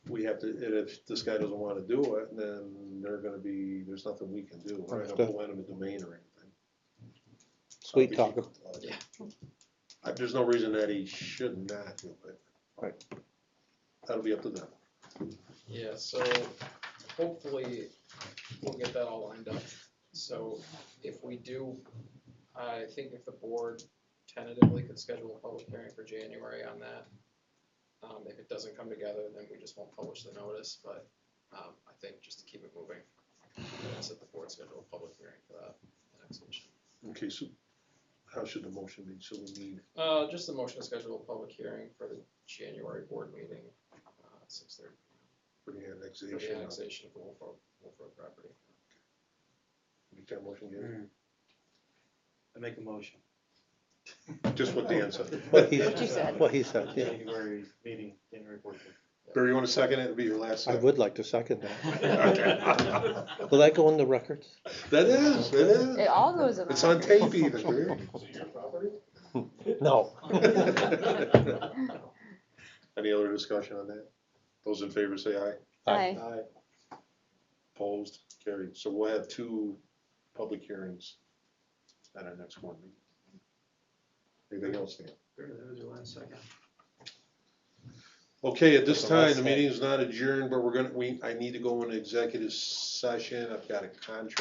S1: we have to, and if this guy doesn't wanna do it, then there's nothing we can do. We're not gonna
S4: Understood.
S1: pull out of a domain or anything.
S4: Sweet talker.
S13: Yeah.
S1: There's no reason that he should not do it.
S4: Right.
S1: That'll be up to them.
S13: Yeah, so hopefully we'll get that all lined up So if we do, I think if the board tentatively could schedule a public hearing for January on that. If it doesn't come together, then we just won't publish the notice, but, I think just to keep it moving, let's let the board schedule a public hearing for that annexation.
S1: Okay, so how should the motion be? So we need,
S13: Just the motion to schedule a public hearing for the January board meeting, 6:30
S1: for the
S13: for the
S1: annexation,
S13: annexation of the Wolf Road property.
S1: make that motion, Gary?
S6: I make a motion.
S1: Just what Dan said.
S4: What
S3: you said.
S4: What he said, yeah.
S6: January meeting, January 14th.
S1: Barry, you wanna second it? It'll be your last
S4: I
S1: second.
S4: would like to second that.
S1: Okay.
S4: Will that go in the records?
S1: That is, it is.
S3: It all goes in.
S1: It's on tape even, Barry.
S4: No.
S1: Any other discussion on that? Those in favor say aye.
S3: Aye.
S1: Opposed, carried. So we'll have 2 public hearings at our next board meeting. Anything else, Dan?
S13: That was your last second.
S1: Okay, at this
S4: That's the
S1: time,
S4: last
S1: the
S4: thing.
S1: meeting is not adjourned, but I need to go into executive session. I've got a contract